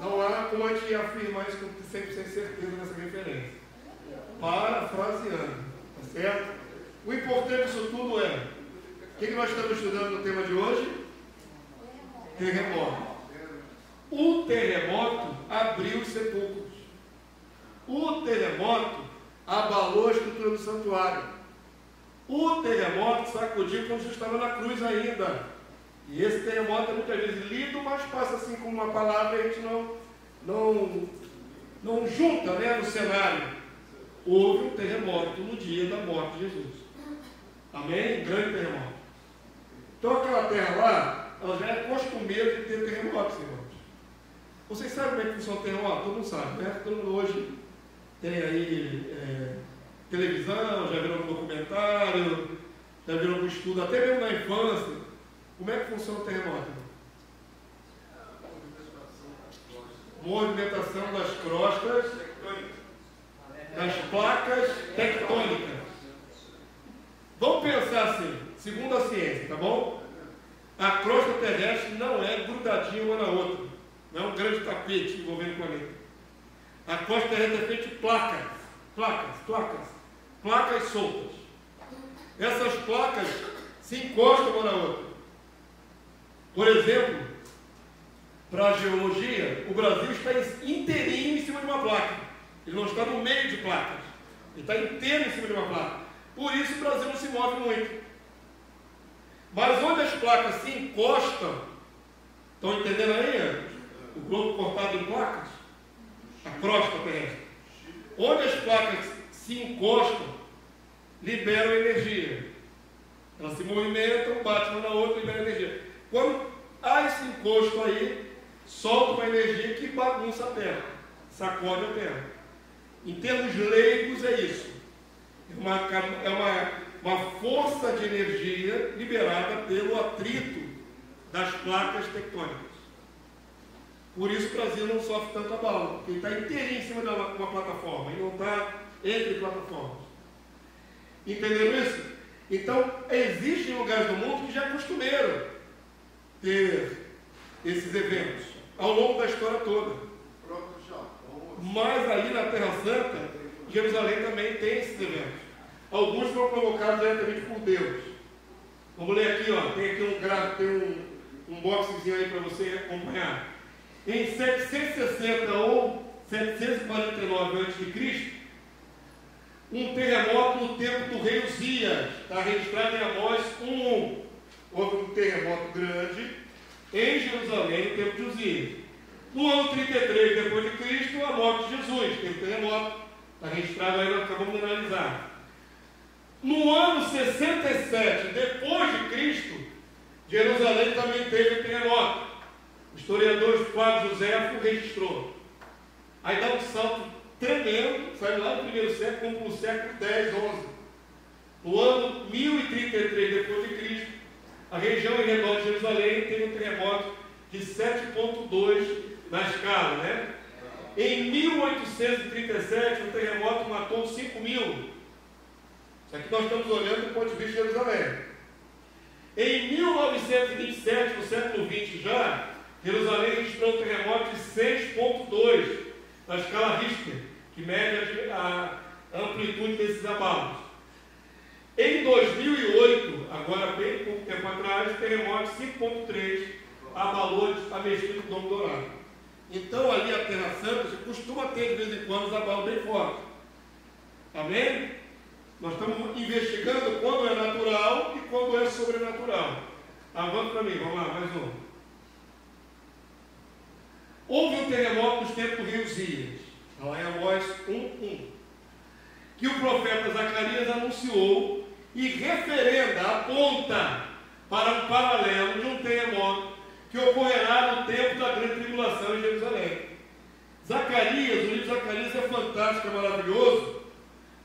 Não há como a gente afirmar isso com 100% certeza nessa referência. Parafraseando, tá certo? O importante disso tudo é, o que nós estamos estudando no tema de hoje? Terremoto. O terremoto abriu os sepulcros. O terremoto abalou a estrutura do santuário. O terremoto sacudiu quando Jesus estava na cruz ainda. E esse terremoto é muitas vezes lido, mas passa assim como uma palavra e a gente não junta, né, no cenário. Houve um terremoto no dia da morte de Jesus. Amém? Grande terremoto. Então aquela terra lá, ela já é costumeira de ter terremotos, irmãos. Vocês sabem como é que funciona o terremoto? Todo mundo sabe, né? Todo mundo hoje tem aí televisão, já viram algum documentário, já viram algum estudo, até mesmo na infância. Como é que funciona o terremoto? Movimentação das crostas, das placas tectônicas. Vamos pensar assim, segundo a ciência, tá bom? A crosta terrestre não é grudadinha uma na outra, não é um grande tapete envolvendo o planeta. A crosta terrestre é feita de placas soltas. Essas placas se encostam uma na outra. Por exemplo, para a geologia, o Brasil está inteirinho em cima de uma placa. Ele não está no meio de placas. Ele está inteiro em cima de uma placa. Por isso o Brasil não se move muito. Mas onde as placas se encostam, estão entendendo aí? O globo cortado em placas, a crosta terrestre. Onde as placas se encostam, liberam energia. Elas se movimentam, batem uma na outra e liberam energia. Quando há esse encosto aí, solta uma energia que bagunça a Terra, sacode a Terra. Em termos leigos é isso. É uma força de energia liberada pelo atrito das placas tectônicas. Por isso o Brasil não sofre tanto abalo, porque ele está inteirinho em cima de uma plataforma, ele não está entre plataformas. Entenderam isso? Então, existem lugares do mundo que já é costumeiro ter esses eventos, ao longo da história toda. Mas ali na Terra Santa, Jerusalém também tem esses eventos. Alguns foram provocados diretamente por Deus. Vamos ler aqui, ó. Tem aqui um boxezinho aí para você acompanhar. Em 760 ou 749 a.C., um terremoto no tempo do rei Uzias, está registrado em Amós 1:1. Houve um terremoto grande em Jerusalém no tempo de Uzias. No ano 33 depois de Cristo, a morte de Jesus, teve terremoto, está registrado aí, nós acabamos de analisar. No ano 67 depois de Cristo, Jerusalém também teve terremoto. O historiador Flávio Joséfo registrou. Aí dá um salto tremendo, sai lá do primeiro século, como para o século 10, 11. No ano 1033 depois de Cristo, a região em redor de Jerusalém teve um terremoto de 7,2 na escala, né? Em 1837, um terremoto matou 5.000. Isso aqui nós estamos olhando do ponto de vista de Jerusalém. Em 1927, no século XX já, Jerusalém registrou um terremoto de 6,2 na escala Richter, que mede a amplitude desses abalos. Em 2008, agora bem pouco tempo atrás, o terremoto 5,3 abalou a mesquita do Domo Dourado. Então ali a Terra Santa costuma ter de vez em quando os abalos bem fortes. Amém? Nós estamos investigando quando é natural e quando é sobrenatural. Avança para mim, vamos lá, mais um. Houve um terremoto nos tempos do rei Uzias, lá em Amós 1:1, que o profeta Zacarias anunciou e referenda, aponta para um paralelo de um terremoto que ocorrerá no tempo da grande tribulação em Jerusalém. Zacarias, o livro de Zacarias é fantástico, é maravilhoso,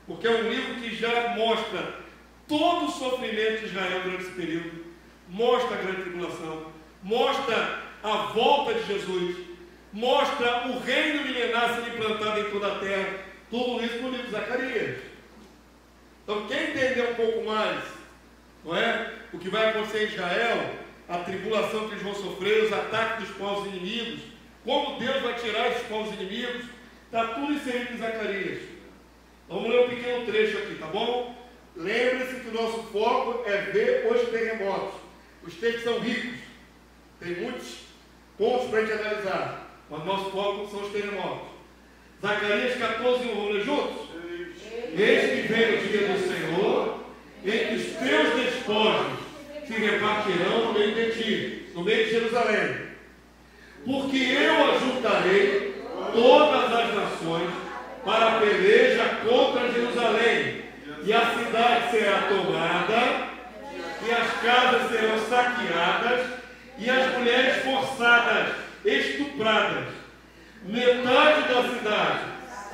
porque é um livro que já mostra todo o sofrimento de Israel durante esse período, mostra a grande tribulação, mostra a volta de Jesus, mostra o reino milenar sendo implantado em toda a terra, tudo isso no livro de Zacarias. Então, quem entender um pouco mais, não é, o que vai acontecer em Israel, a tribulação que eles vão sofrer, os ataques dos povos inimigos, como Deus vai tirar esses povos inimigos, está tudo inserido em Zacarias. Vamos ler um pequeno trecho aqui, tá bom? Lembre-se que o nosso foco é ver os terremotos. Os textos são ricos, tem muitos pontos para a gente analisar, mas o nosso foco são os terremotos. Zacarias 14:1, vamos ler juntos? Eis que vem o dia do Senhor, em que os teus despojos se repartirão no meio de ti, no meio de Jerusalém. Porque eu ajuntarei todas as nações para a peleja contra Jerusalém, e a cidade será tomada, e as casas serão saqueadas, e as mulheres forçadas, estupradas. Metade da cidade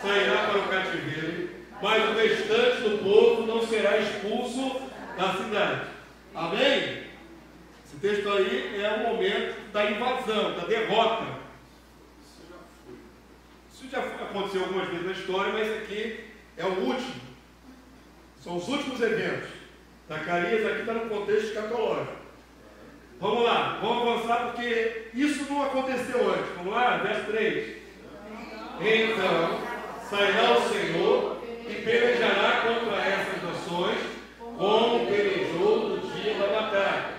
sairá para o cativeiro, mas o restante do povo não será expulso da cidade. Amém? Esse texto aí é o momento da invasão, da derrota. Isso já aconteceu algumas vezes na história, mas aqui é o último. São os últimos eventos. Zacarias aqui está no contexto escatológico. Vamos lá, vamos avançar porque isso não aconteceu antes. Vamos lá, verso 3. Então sairá o Senhor e pelejará contra essas nações, como pelejou no dia da batalha.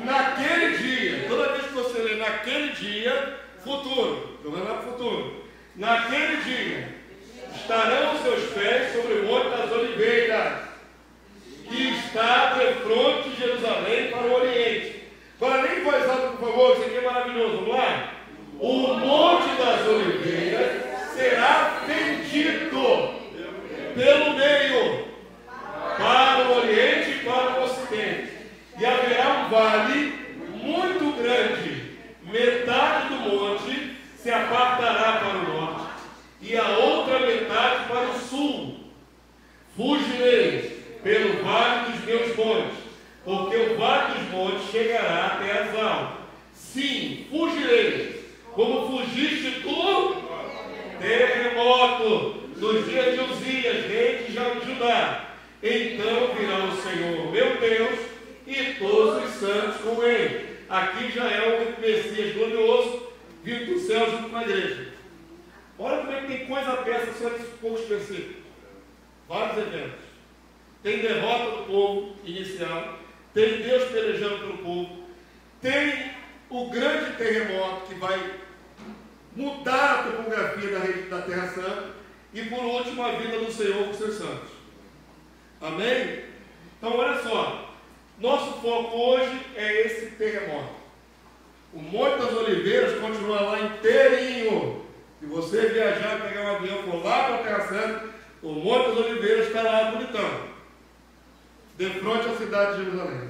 Naquele dia, toda vez que você lê naquele dia, futuro, jogando lá para o futuro. Naquele dia, estarão os seus pés sobre o Monte das Oliveiras, que está de frente de Jerusalém para o Oriente. Agora, nem voz alta, por favor, isso aqui é maravilhoso. Vamos lá? O Monte das Oliveiras será fendido pelo meio, para o Oriente e para o Ocidente. E haverá um vale muito grande. Metade do monte se apartará para o norte, e a outra metade para o sul. Fugireis pelo vale dos meus montes, porque o vale dos montes chegará até Azal. Sim, fugireis, como fugiste do terremoto nos dias de Uzias, rei de Judá. Então virá o Senhor, meu Deus, e todos os santos com ele. Aqui já é o Messias glorioso, vindo do céu junto com a igreja. Olha como é que tem coisa peça só nesses poucos versículos. Vários eventos. Tem derrota do povo inicial, tem Deus pelejando pelo povo, tem o grande terremoto que vai mudar a topografia da Terra Santa, e por último a vinda do Senhor com seus santos. Amém? Então olha só, nosso foco hoje é esse terremoto. O Monte das Oliveiras continua lá inteirinho. Se você viajar, pegar um avião, for lá para a Terra Santa, o Monte das Oliveiras está lá bonitão, de frente à cidade de Jerusalém.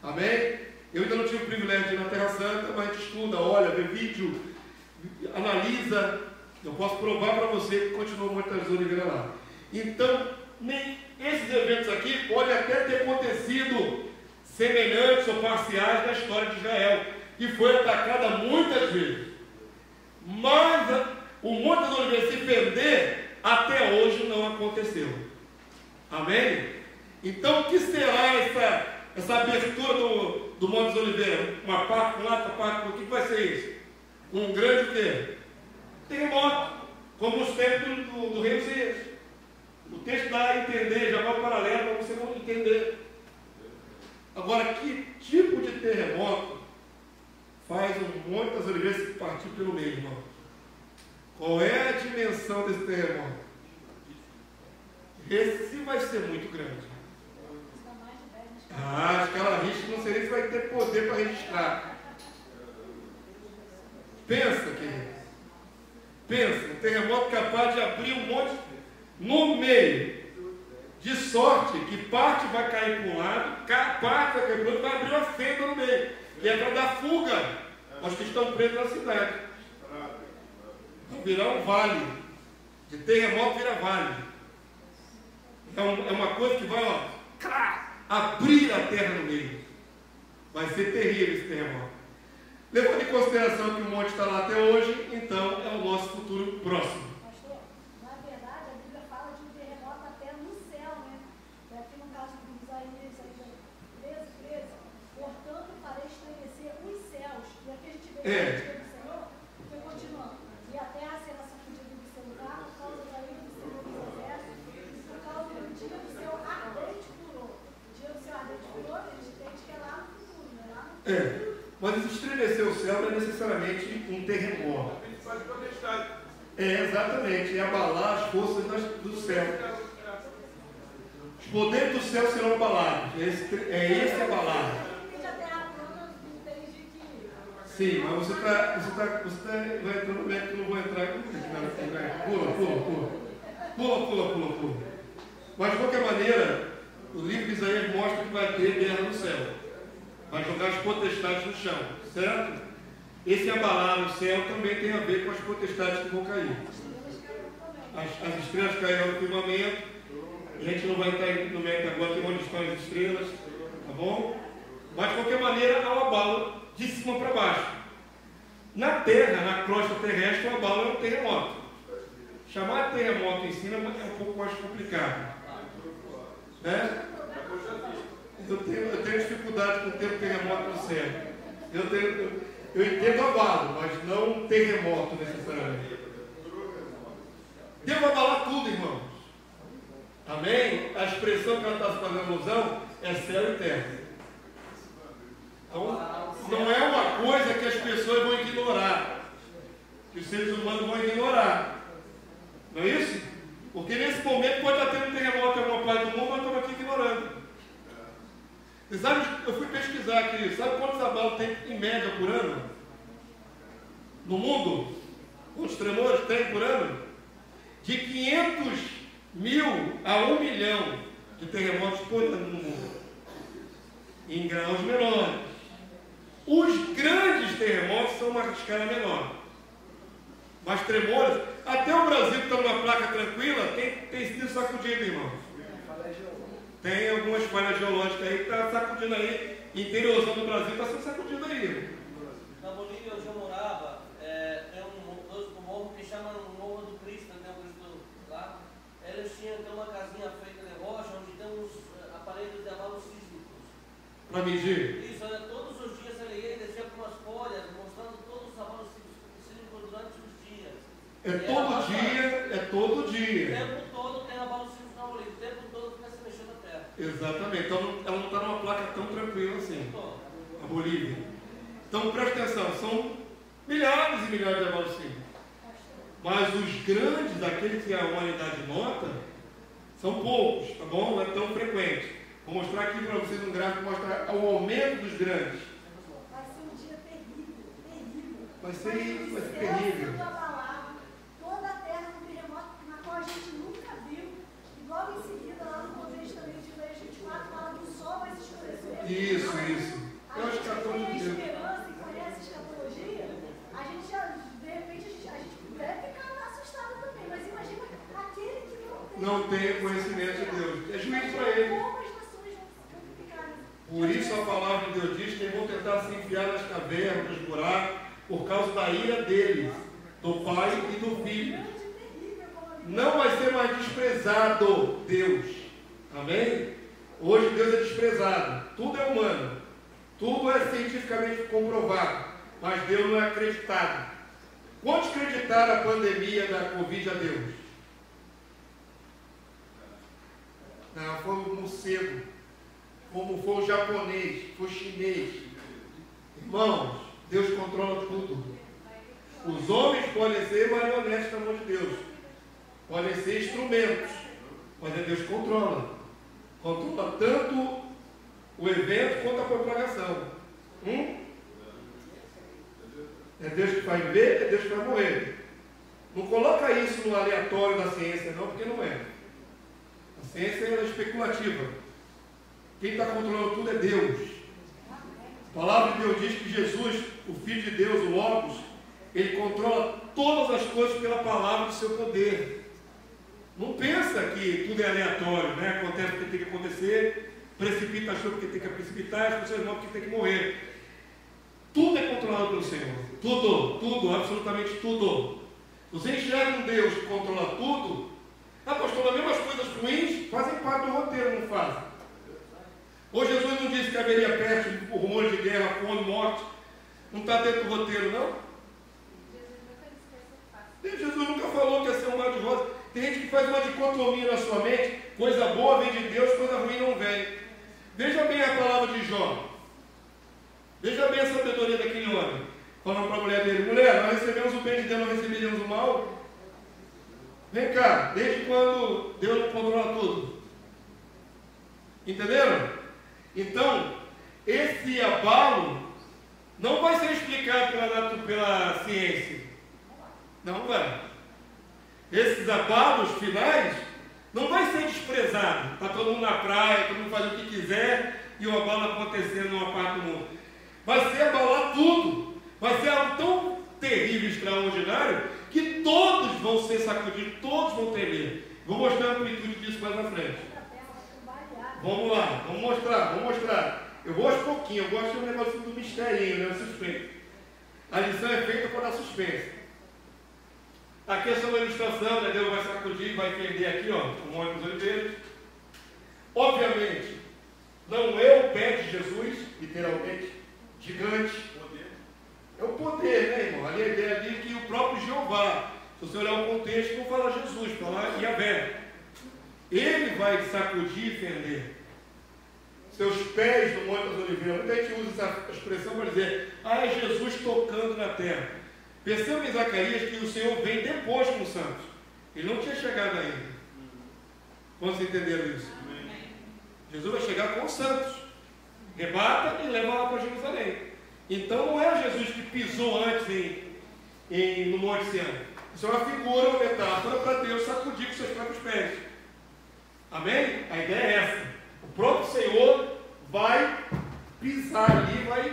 Amém? Eu ainda não tive o privilégio de ir na Terra Santa, mas a gente estuda, olha, vê vídeo, analisa. Eu posso provar para você que continua o Monte das Oliveiras lá. Então, esses eventos aqui podem até ter acontecido semelhantes ou parciais na história de Israel, que foi atacada muitas vezes. Mas o Monte das Oliveiras se fender, até hoje não aconteceu. Amém? Então, o que será essa abertura do Monte das Oliveiras? Uma parte para lá, outra parte para lá. O que vai ser isso? Um grande quê? Terremoto, como os tempos do rei Uzias. O texto dá a entender, já vai o paralelo para você entender. Agora, que tipo de terremoto faz um Monte das Oliveiras se partir pelo meio, irmão? Qual é a dimensão desse terremoto? Esse vai ser muito grande. A escala Richter não sei nem se vai ter poder para registrar. Pensa, querido. Pensa, um terremoto capaz de abrir um monte no meio. De sorte que parte vai cair para um lado, parte vai cair para o outro, vai abrir uma fenda no meio. E é para dar fuga aos que estão presos na cidade. Vai virar um vale. De terremoto vira vale. É uma coisa que vai, abrir a terra no meio. Vai ser terrível esse terremoto. Levando em consideração que o monte está lá até hoje, então é o nosso futuro próximo.
Pastor, na verdade, a Bíblia fala de um terremoto até no céu, né? E aqui no caso do Isaías 13, portanto, farei estremecer os céus. E aqui a gente vê a mentira do Senhor, porque continuando. E a terra será sacudida do seu lugar, por causa da ira do Senhor dos exércitos, e por causa do dia do seu ardente furor. O dia do seu ardente furor, a gente entende que é lá no futuro, né? Lá no futuro.
Mas estremecer o céu não é necessariamente um terremoto. Exatamente, é abalar as forças do céu. Os poderes do céu serão abalados. Esse abalado. Sim, mas você vai entrar no método que eu não vou entrar. Pula. Mas de qualquer maneira, o livro de Isaías mostra que vai ter guerra no céu. Vai jogar as potestades no chão, certo? Esse abalar no céu também tem a ver com as potestades que vão cair. As estrelas cairão no firmamento. A gente não vai entrar no mérito agora, tem onde estão as estrelas, tá bom? Mas de qualquer maneira, há um abalo de cima para baixo. Na Terra, na crosta terrestre, o abalo é um terremoto. Chamar de terremoto em cima é um pouco mais complicado, né? Eu tenho dificuldade com o termo terremoto no céu. Eu entendo abalo, mas não um terremoto necessariamente. Deus vai abalar tudo, irmãos. Amém? A expressão que ela está fazendo alusão é céu e terra. Então, não é uma coisa que as pessoas vão ignorar, que os seres humanos vão ignorar. Não é isso? Porque nesse momento pode estar tendo um terremoto em alguma parte do mundo, mas estamos aqui ignorando. Você sabe, eu fui pesquisar aqui, sabe quantos abalos tem em média por ano? No mundo? Quantos tremores tem por ano? De 500 mil a 1 milhão de terremotos por ano no mundo. Em graus menores. Os grandes terremotos são uma escala menor. Mas tremores, até o Brasil que está numa placa tranquila, tem sido sacudido, irmão. Tem algumas falhas geológicas aí que está sacudindo aí. Interiorzão do Brasil está sendo sacudido aí.
Na Bolívia, onde eu morava, tem um morro que chama Morro do Cristo, tem um Cristo lá. Eles tinham uma casinha feita de rocha, onde tem uns aparelhos de abalos sísmicos.
Para medir?
Isso, todos os dias ele ia e descia por umas folhas, mostrando todos os abalos sísmicos durante os dias.
É todo dia.
O tempo todo tem abalo sísmico na Bolívia, o tempo todo fica se mexendo na terra.
Exatamente. Então ela não está numa placa tão tranquila assim, a Bolívia. Então presta atenção, são milhares e milhares de abalos sísmicos. Mas os grandes, aqueles que a humanidade nota, são poucos, tá bom? Não é tão frequente. Vou mostrar aqui para vocês um gráfico que mostra o aumento dos grandes.
Vai ser um dia terrível, terrível.
Vai ser terrível.
Toda a terra no terremoto, na qual a gente nunca viu. E logo em seguida, lá no contexto também de Isaías 24, fala que o sol vai se escurecer.
Isso. Eu acho que
a gente tem a esperança e conhece a escatologia, a gente já, de repente, a gente deve ficar assustado também. Mas imagina aquele que não tem conhecimento de Deus. É juízo para ele. Por isso a palavra de Deus diz que eles vão tentar se enfiar nas cavernas, nos buracos, por causa da ira deles, do Pai e do Filho. Não vai ser mais desprezado Deus. Amém? Hoje Deus é desprezado. Tudo é humano. Tudo é cientificamente comprovado. Mas Deus não é acreditado. Quantos acreditaram a pandemia da Covid a Deus? Não, foi o morcego. Como foi o japonês, foi o chinês. Irmãos, Deus controla tudo. Os homens podem ser marionetes na mão de Deus. Podem ser instrumentos. Mas é Deus que controla. Controla tanto o evento quanto a propagação. É Deus que faz viver, é Deus que vai morrer. Não coloca isso no aleatório da ciência, não, porque não é. A ciência é especulativa. Quem está controlando tudo é Deus. A palavra de Deus diz que Jesus, o Filho de Deus, o Logos, ele controla todas as coisas pela palavra do seu poder. Não pensa que tudo é aleatório, né? Acontece o que tem que acontecer, precipita a chuva porque tem que precipitar, as pessoas morrem porque tem que morrer. Tudo é controlado pelo Senhor. Tudo, absolutamente tudo. Você enxerga um Deus que controla tudo, pastor, as mesmas coisas ruins fazem parte do roteiro, não fazem? Hoje Jesus não disse que haveria peste, rumores de guerra, fome, morte. Não está dentro do roteiro, não? Jesus nunca falou que ia ser um mar de rosa. Tem gente que faz uma dicotomia na sua mente, coisa boa vem de Deus, coisa ruim não vem. Veja bem a palavra de Jó. Veja bem a sabedoria daquele homem. Falando para a mulher dele: mulher, nós recebemos o bem de Deus, nós receberíamos o mal? Vem cá, desde quando Deus não controla tudo? Entenderam? Então, esse abalo não vai ser explicado pela ciência. Não vai. Esses abalos finais não vai ser desprezado. Está todo mundo na praia, todo mundo faz o que quiser e o abalo acontecendo numa parte do mundo. Vai ser abalar tudo. Vai ser algo tão terrível e extraordinário que todos vão ser sacudidos, todos vão tremer. Vou mostrar a amplitude disso mais na frente. Vamos lá, vamos mostrar. Eu vou aos pouquinhos, eu gosto de um negócio do misterinho, né? Suspense. A lição é feita para dar suspense. Aqui é só uma ilustração, né? Deus vai sacudir, vai fender aqui, ó, o Monte dos Oliveiras. Obviamente, não é o pé de Jesus, literalmente, gigante. É o poder, né, irmão? Ali a ideia ali que o próprio Jeová, se você olhar o contexto, não fala Jesus, fala Yahvé. Ele vai sacudir e fender seus pés no Monte das Oliveiras. Muita gente usa essa expressão para dizer: é Jesus tocando na terra. Perceba em Zacarias que o Senhor vem depois com os santos. Ele não tinha chegado ainda. Quantos entenderam isso? Amém. Jesus vai chegar com os santos. Rebata e leva lá para Jerusalém. Então não é Jesus que pisou antes no Monte Sião. Isso é uma figura, uma metáfora para Deus sacudir com seus próprios pés. Amém? A ideia é essa. O próprio Senhor vai pisar ali, vai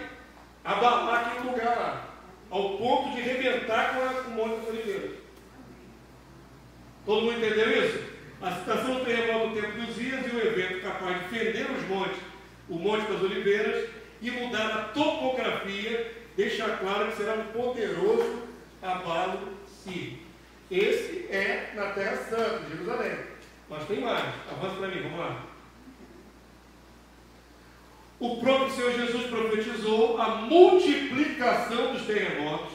abalar aquele lugar lá, ao ponto de rebentar com o Monte das Oliveiras. Todo mundo entendeu isso? A citação do terremoto do tempo dos dias e o evento capaz de fender os montes, o Monte das Oliveiras, e mudar a topografia, deixar claro que será um poderoso abalo sírio. Esse é na Terra Santa, Jerusalém. Mas tem mais. Avança para mim, vamos lá. O próprio Senhor Jesus profetizou a multiplicação dos terremotos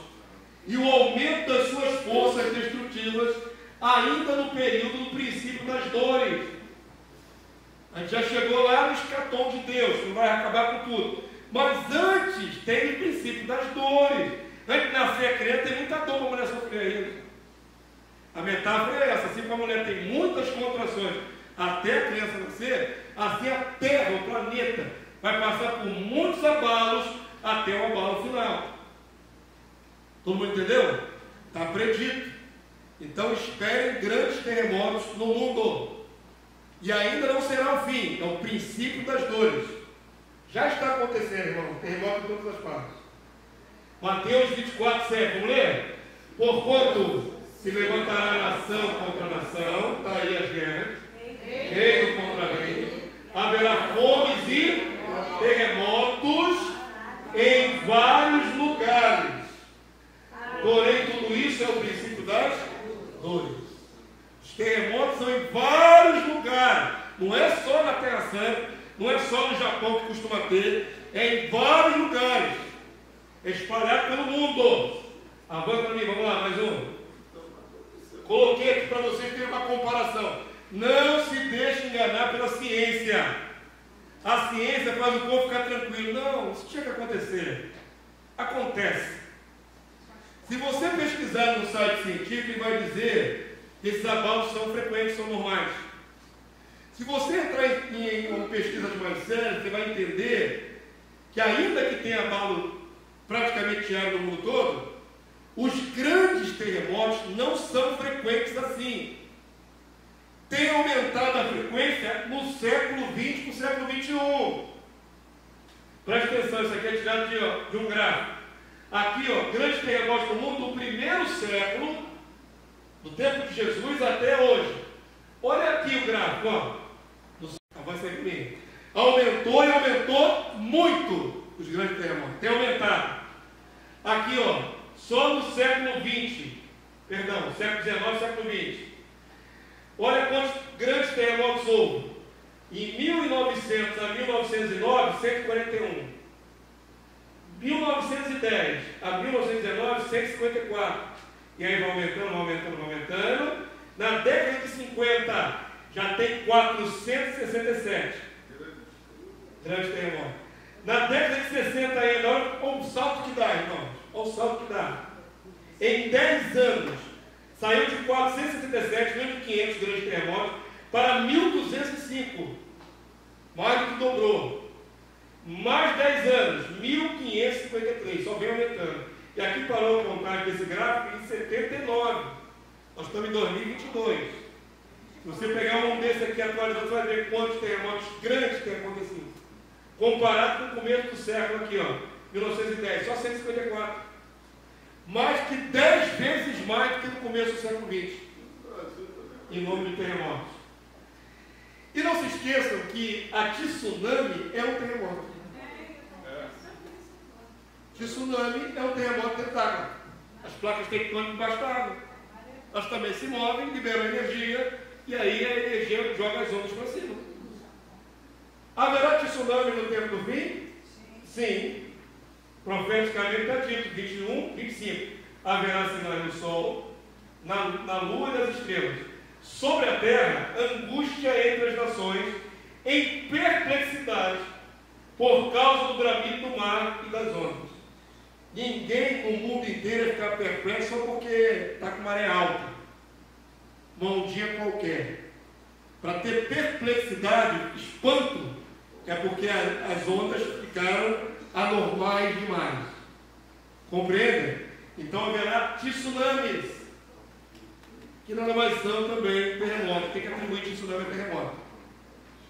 e o aumento das suas forças destrutivas ainda no período do princípio das dores.
A gente já chegou lá no escatom de Deus, que vai acabar com tudo. Mas antes tem o princípio das dores. Antes de nascer a criança, tem muita dor para a mulher sofrer ainda. A metáfora é essa: assim como a mulher tem muitas contrações até a criança nascer, assim a Terra, o planeta, vai passar por muitos abalos até o abalo final. Todo mundo entendeu? Está predito. Então esperem grandes terremotos no mundo. E ainda não será o fim, é o princípio das dores. Já está acontecendo, irmão, terremoto em todas as partes. Mateus 24, 7, vamos ler? Porquanto se levantará nação contra nação, está aí as guerras, reino contra reino, haverá fomes e terremotos em vários lugares. Porém, tudo isso é o princípio das dores. Os terremotos são em vários lugares. Não é só na Terra Santa, não é só no Japão que costuma ter, é em vários lugares. É espalhado pelo mundo. Avança para mim, vamos lá, mais um. Coloquei aqui para vocês terem uma comparação. Não se deixe enganar pela ciência. A ciência faz o povo ficar tranquilo. Não, isso chega a acontecer. Acontece. Se você pesquisar no site científico, ele vai dizer que esses abalos são frequentes, são normais. Se você entrar em uma pesquisa mais séria, você vai entender que ainda que tenha abalo praticamente diário no mundo todo, os grandes terremotos não são frequentes assim. Tem aumentado a frequência no século XX para o século XXI. Preste atenção, isso aqui é tirado de um gráfico. Aqui, grandes terremotos no mundo do primeiro século, do tempo de Jesus até hoje. Olha aqui o gráfico, avança aí comigo. Aumentou e aumentou muito os grandes terremotos. Tem aumentado. Aqui, só no século XX, século XIX, século XX. Olha quantos grandes terremotos houve. Em 1900 a 1909, 141. 1910 a 1919, 154. E aí vai aumentando. Na década de 50, já tem 467 grandes terremotos. Na década de 60 ainda, olha o salto que dá, irmãos. Olha o salto que dá. Em 10 anos, saiu de 467, 1.500 grandes terremotos, para 1.205. Mais do que dobrou. Mais 10 anos, 1.553, só vem aumentando. E aqui parou a contagem desse gráfico em 79. Nós estamos em 2022. Se você pegar um desse aqui atualizado, você vai ver quantos terremotos grandes têm acontecido. Comparado com o começo do século aqui, 1910, só 154. Mais que 10 vezes mais do que no começo do século XX. Em nome de terremotos. E não se esqueçam que a tsunami é um terremoto. Tsunami é um terremoto dentro d'água. As placas tectônicas embaixo da água. Elas também se movem, liberam energia, e aí a energia joga as ondas para cima. Haverá tsunami no tempo do fim? Sim. Profeticamente está dito, 21, 25. Haverá sinais no sol, na lua e nas estrelas. Sobre a terra, angústia entre as nações, em perplexidade, por causa do bramido do mar e das ondas. Ninguém no mundo inteiro vai ficar perplexo só porque está com maré alta. Num dia qualquer. Para ter perplexidade, espanto, é porque as ondas ficaram anormais demais. Compreendem? Então haverá tsunamis, que nada mais são também terremotos. Tem que atribuir tsunami a terremoto.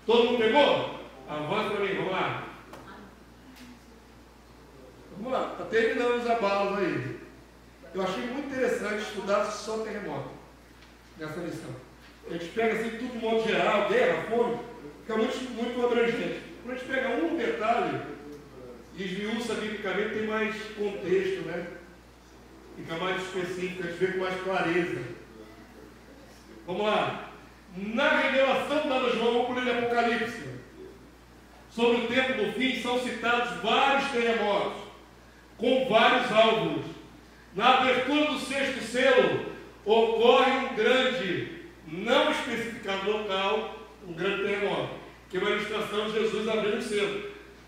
Todo mundo pegou? Avança para mim, vamos lá. Vamos lá, está terminando os abalos aí. Eu achei muito interessante estudar só terremoto nessa lição. A gente pega assim tudo de modo geral, guerra, fome, fica muito abrangente. Quando a gente pega um detalhe e esmiuça biblicamente, tem mais contexto, né? Fica mais específico, a gente vê com mais clareza. Vamos lá. Na revelação dada a João, por ele Apocalipse, sobre o tempo do fim, são citados vários terremotos, com vários alvos. Na abertura do 6º selo, ocorre um grande, não especificado local, um grande terremoto, que é uma ilustração de Jesus abrindo o selo.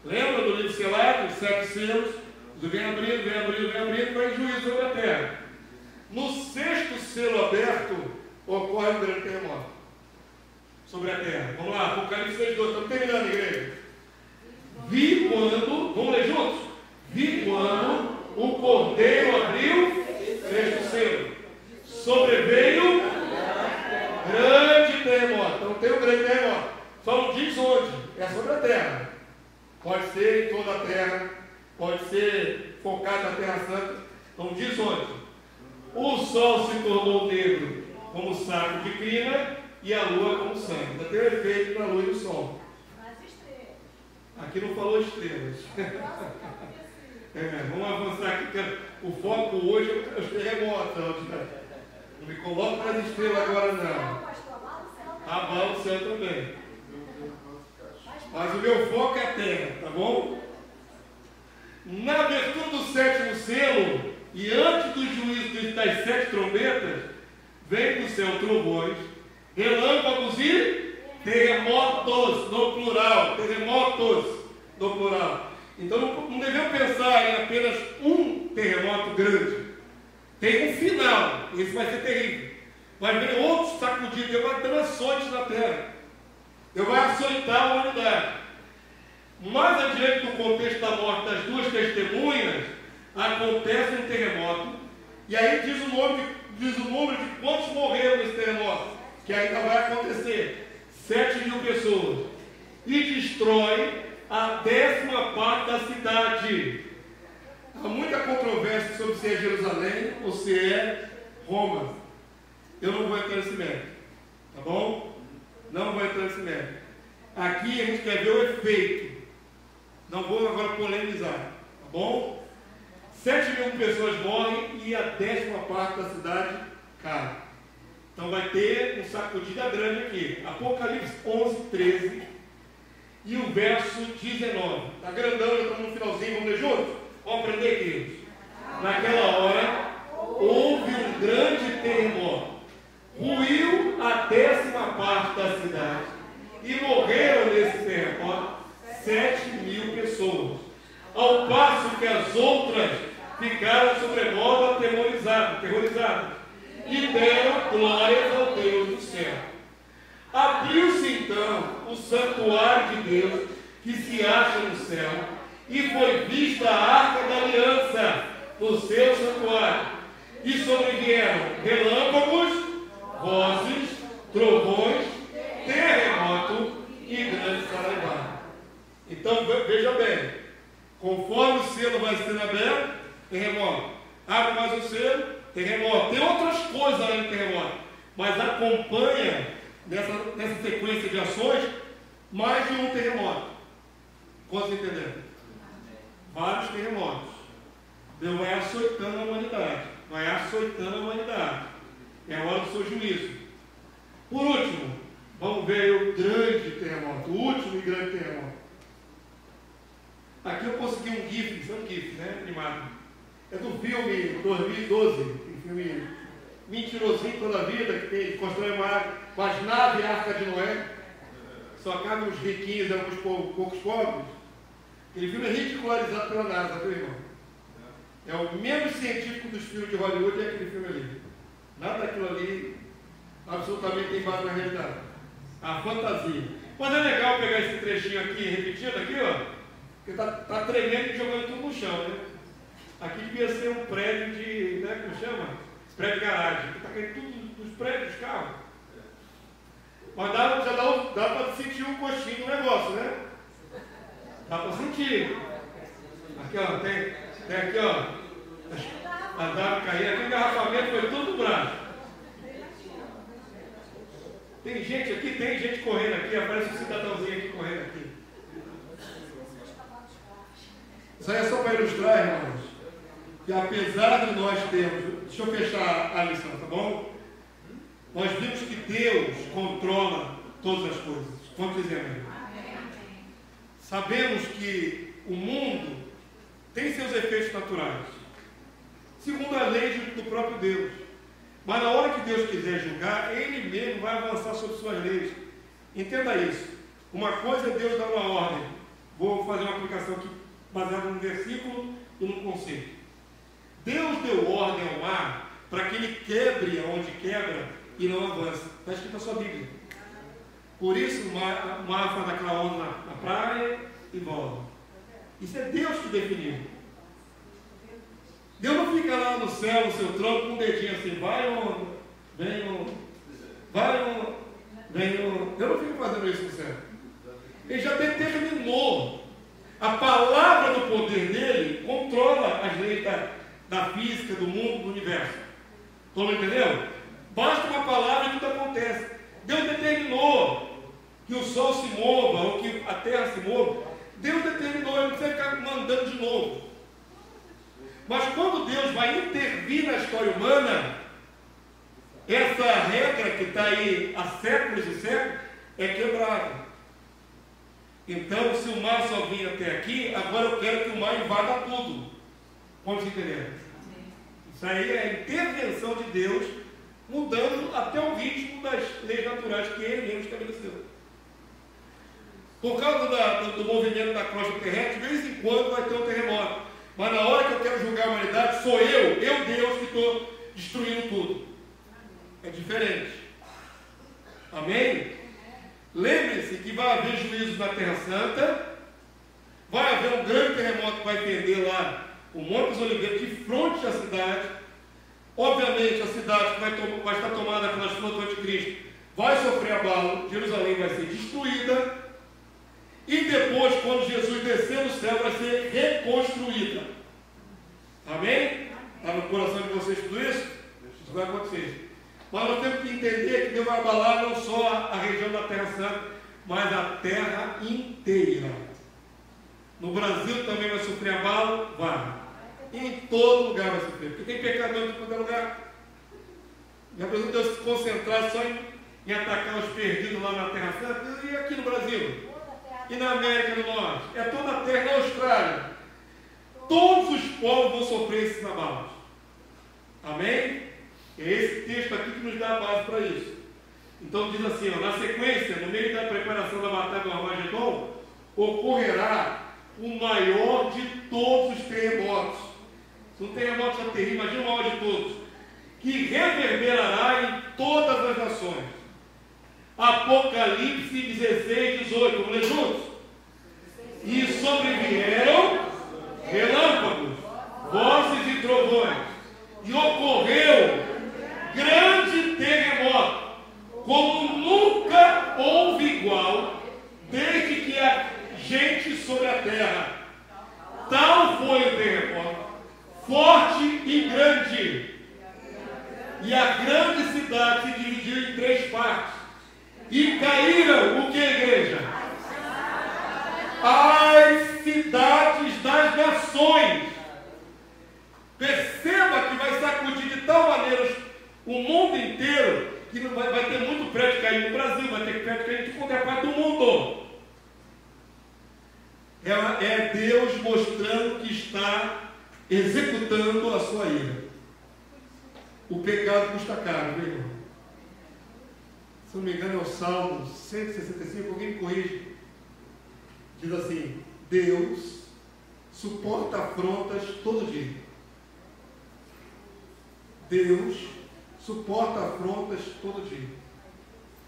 Lembra do livro selado, os 7 selos? Vem abrindo, vai juízo sobre a terra. No 6º selo aberto, ocorre um grande terremoto sobre a terra. Vamos lá, Apocalipse 6:2, estamos terminando, igreja. Vi quando, vamos ler juntos? Vi quando o Cordeiro abriu o 6º selo. Sobreveio grande terremoto. Então tem um grande terremoto. Só não diz onde. É sobre a terra. Pode ser em toda a terra. Pode ser focado na Terra Santa. Não diz onde. O sol se tornou negro como saco de crina e a lua como sangue. Ainda tem um efeito na lua e no sol.
As estrelas.
Aqui não falou estrelas. Vamos avançar aqui, que o foco hoje é os terremotos. Não me coloca nas estrelas agora, não. Abala o céu também. Mas o meu foco é a terra, tá bom? Na abertura do 7º selo, e antes do juízo das 7 trombetas, vem do céu trovões, relâmpagos e terremotos, no plural. Terremotos, no plural. Então não devemos pensar em apenas um terremoto grande. Tem um final, esse vai ser terrível. Vai vir outros sacudidos, Deus vai dando açoites na terra. Deus vai açoitar a humanidade. Mais adiante, no contexto da morte das 2 testemunhas, acontece um terremoto. E aí diz o número de quantos morreram nesse terremoto, que ainda vai acontecer. 7.000 pessoas. E destrói a 10ª parte da cidade. Há muita controvérsia sobre se é Jerusalém ou se é Roma. Eu não vou entrar nesse mérito, tá bom? Não vou entrar nesse mérito. Aqui a gente quer ver o efeito. Não vou agora polemizar, tá bom? 7.000 pessoas morrem e a 10ª parte da cidade cai. Então vai ter um sacudida grande aqui. Apocalipse 11:13 e o verso 19. Está grandão, já estamos no finalzinho, vamos ler juntos? Vamos aprender, queridos. Naquela hora houve um grande terremoto. Ruiu a 10ª parte da cidade e morreram nesse terremoto 7.000 pessoas. Ao passo que as outras ficaram sobremodo aterrorizadas e deram glórias ao Deus do céu. Abriu-se então o santuário de Deus que se acha no céu e foi vista a arca da aliança no seu santuário. E sobrevieram relâmpagos, vozes, trovões, terremoto e grande saraivá. Então veja bem, conforme o selo vai sendo aberto, terremoto. Abre mais o selo, terremoto. Tem outras coisas além do terremoto, mas acompanha nessa sequência de ações mais de um terremoto. Quantos entenderam? Vários terremotos. Deus vai açoitando a humanidade. Vai açoitando a humanidade. É a hora do seu juízo. Por último, vamos ver o grande terremoto. O último e grande terremoto. Aqui eu consegui um GIF, isso é um GIF, né? Animado. É do filme 2012, um filme mentirosinho toda a vida, que constrói com as naves Arca de Noé. Só cabem os riquinhos e alguns poucos pobres. Aquele filme é ridicularizado pela NASA, viu, irmão? É o menos científico dos filmes de Hollywood, é aquele filme ali. Nada daquilo ali absolutamente tem base na realidade. A fantasia. Mas é legal pegar esse trechinho aqui, repetindo aqui, ó. Porque tá tremendo e jogando tudo no chão, né? Aqui devia ser um prédio de, né, como chama? Prédio de garagem. Está caindo tudo nos prédios dos carros. Mas dá para sentir um gostinho do negócio, né? Dá para sentir. Aqui, ó, tem aqui, ó. A dava cair. Aqui o engarrafamento foi tudo no braço. Tem gente correndo aqui. Aparece um cidadãozinho aqui correndo aqui. Isso aí é só para ilustrar, irmãos, que apesar de nós termos... Deixa eu fechar a lição, tá bom? Nós vimos que Deus controla todas as coisas. Quantos dizemos? Sabemos que o mundo tem seus efeitos naturais, segundo a lei do próprio Deus. Mas na hora que Deus quiser julgar, Ele mesmo vai avançar sobre suas leis. Entenda isso. Uma coisa é Deus dar uma ordem. Vou fazer uma aplicação aqui baseada num versículo e num conceito. Deus deu ordem ao mar para que ele quebre aonde quebra e não avance. Está escrito na sua Bíblia. Por isso o mar faz aquela onda na praia e volta. Isso é Deus que definiu. Deus não fica lá no céu, no seu trono, com um dedinho assim, vai onda, vem onda, vai onda, vem onda. Deus não fica fazendo isso no céu. Ele já determinou. A palavra do poder dele controla as leis da física, do mundo, do universo. Todo mundo entendeu? Basta uma palavra e tudo acontece. Deus determinou que o sol se mova, ou que a terra se mova. Deus determinou, ele não precisa ficar mandando de novo. Mas quando Deus vai intervir na história humana, essa regra que está aí há séculos e séculos é quebrada. Então, se o mar só vinha até aqui, agora eu quero que o mar invada tudo. Vamos entender? Isso aí é a intervenção de Deus, mudando até o ritmo das leis naturais que ele mesmo estabeleceu. Por causa do movimento da crosta terrestre, de vez em quando vai ter um terremoto. Mas na hora que eu quero julgar a humanidade, sou eu Deus, que estou destruindo tudo. É diferente. Amém? Lembre-se que vai haver juízos na Terra Santa, vai haver um grande terremoto que vai perder lá o Monte dos Oliveiras de frente à cidade. Obviamente a cidade que vai estar tomada pelas forças do anticristo vai sofrer abalo, Jerusalém vai ser destruída, e depois, quando Jesus descer no céu, vai ser reconstruída. Amém? Está no coração de vocês tudo isso? Isso vai acontecer. Mas nós temos que entender que Deus vai abalar não só a região da Terra Santa, mas a terra inteira. No Brasil também vai sofrer abalo? Vai. Em todo lugar vai sofrer. Porque tem pecador em todo lugar. Já pensou Deus se concentrar só em atacar os perdidos lá na Terra Santa? E aqui no Brasil? E na América do Norte? É toda a terra, na Austrália. Todos os povos vão sofrer esses abalos. Amém? É esse texto aqui que nos dá a base para isso. Então diz assim, ó, na sequência, no meio da preparação da batalha do Armagedon, ocorrerá o maior de todos os terremotos. Se um terremoto já terrível, imagina o maior de todos, que reverberará em todas as nações. Apocalipse 16, 18, vamos ler juntos? E sobrevieram relâmpagos, vozes e trovões, e ocorreu grande terremoto, como nunca houve igual, desde que há gente sobre a terra. Tal foi o terremoto, forte e grande, e a grande cidade se dividiu em 3 partes, e caíram o que, igreja? As cidades das nações. Perceba que vai sacudir de tal maneira o mundo inteiro, que não vai ter muito prédio caindo no Brasil, vai ter prédio caindo de qualquer parte do mundo. Ela é Deus mostrando que está executando a sua ira. O pecado custa caro, meu irmão. Se não me engano é o Salmo 165, alguém me corrige. Diz assim, Deus suporta afrontas todo dia. Deus suporta afrontas todo dia.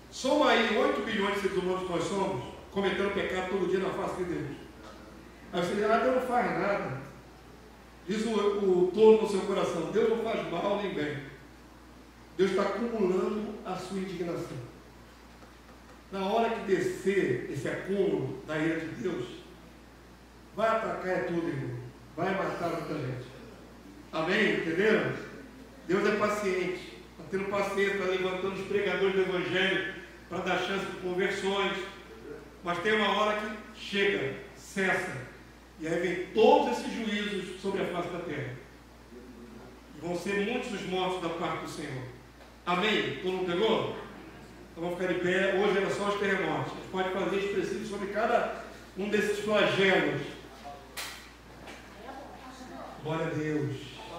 Soma aí 8 bilhões de seres humanos que nós somos, cometendo pecado todo dia na face de Deus. Aí você diz, Deus não faz nada. Diz o tolo no seu coração, Deus não faz mal nem bem. Deus está acumulando a sua indignação. Na hora que descer esse acúmulo da ira de Deus, vai atacar tudo, irmão. Vai matar muita gente. Amém? Entenderam? Deus é paciente. Está tendo paciência, está levantando os pregadores do Evangelho para dar chance de conversões. Mas tem uma hora que chega, cessa. E aí vem todos esses juízos sobre a face da terra. E vão ser muitos os mortos da parte do Senhor. Amém? Todo mundo pegou? Então vamos ficar de pé. Hoje era só os terremotos. A gente pode fazer expressivo sobre cada um desses flagelos. Glória a Deus.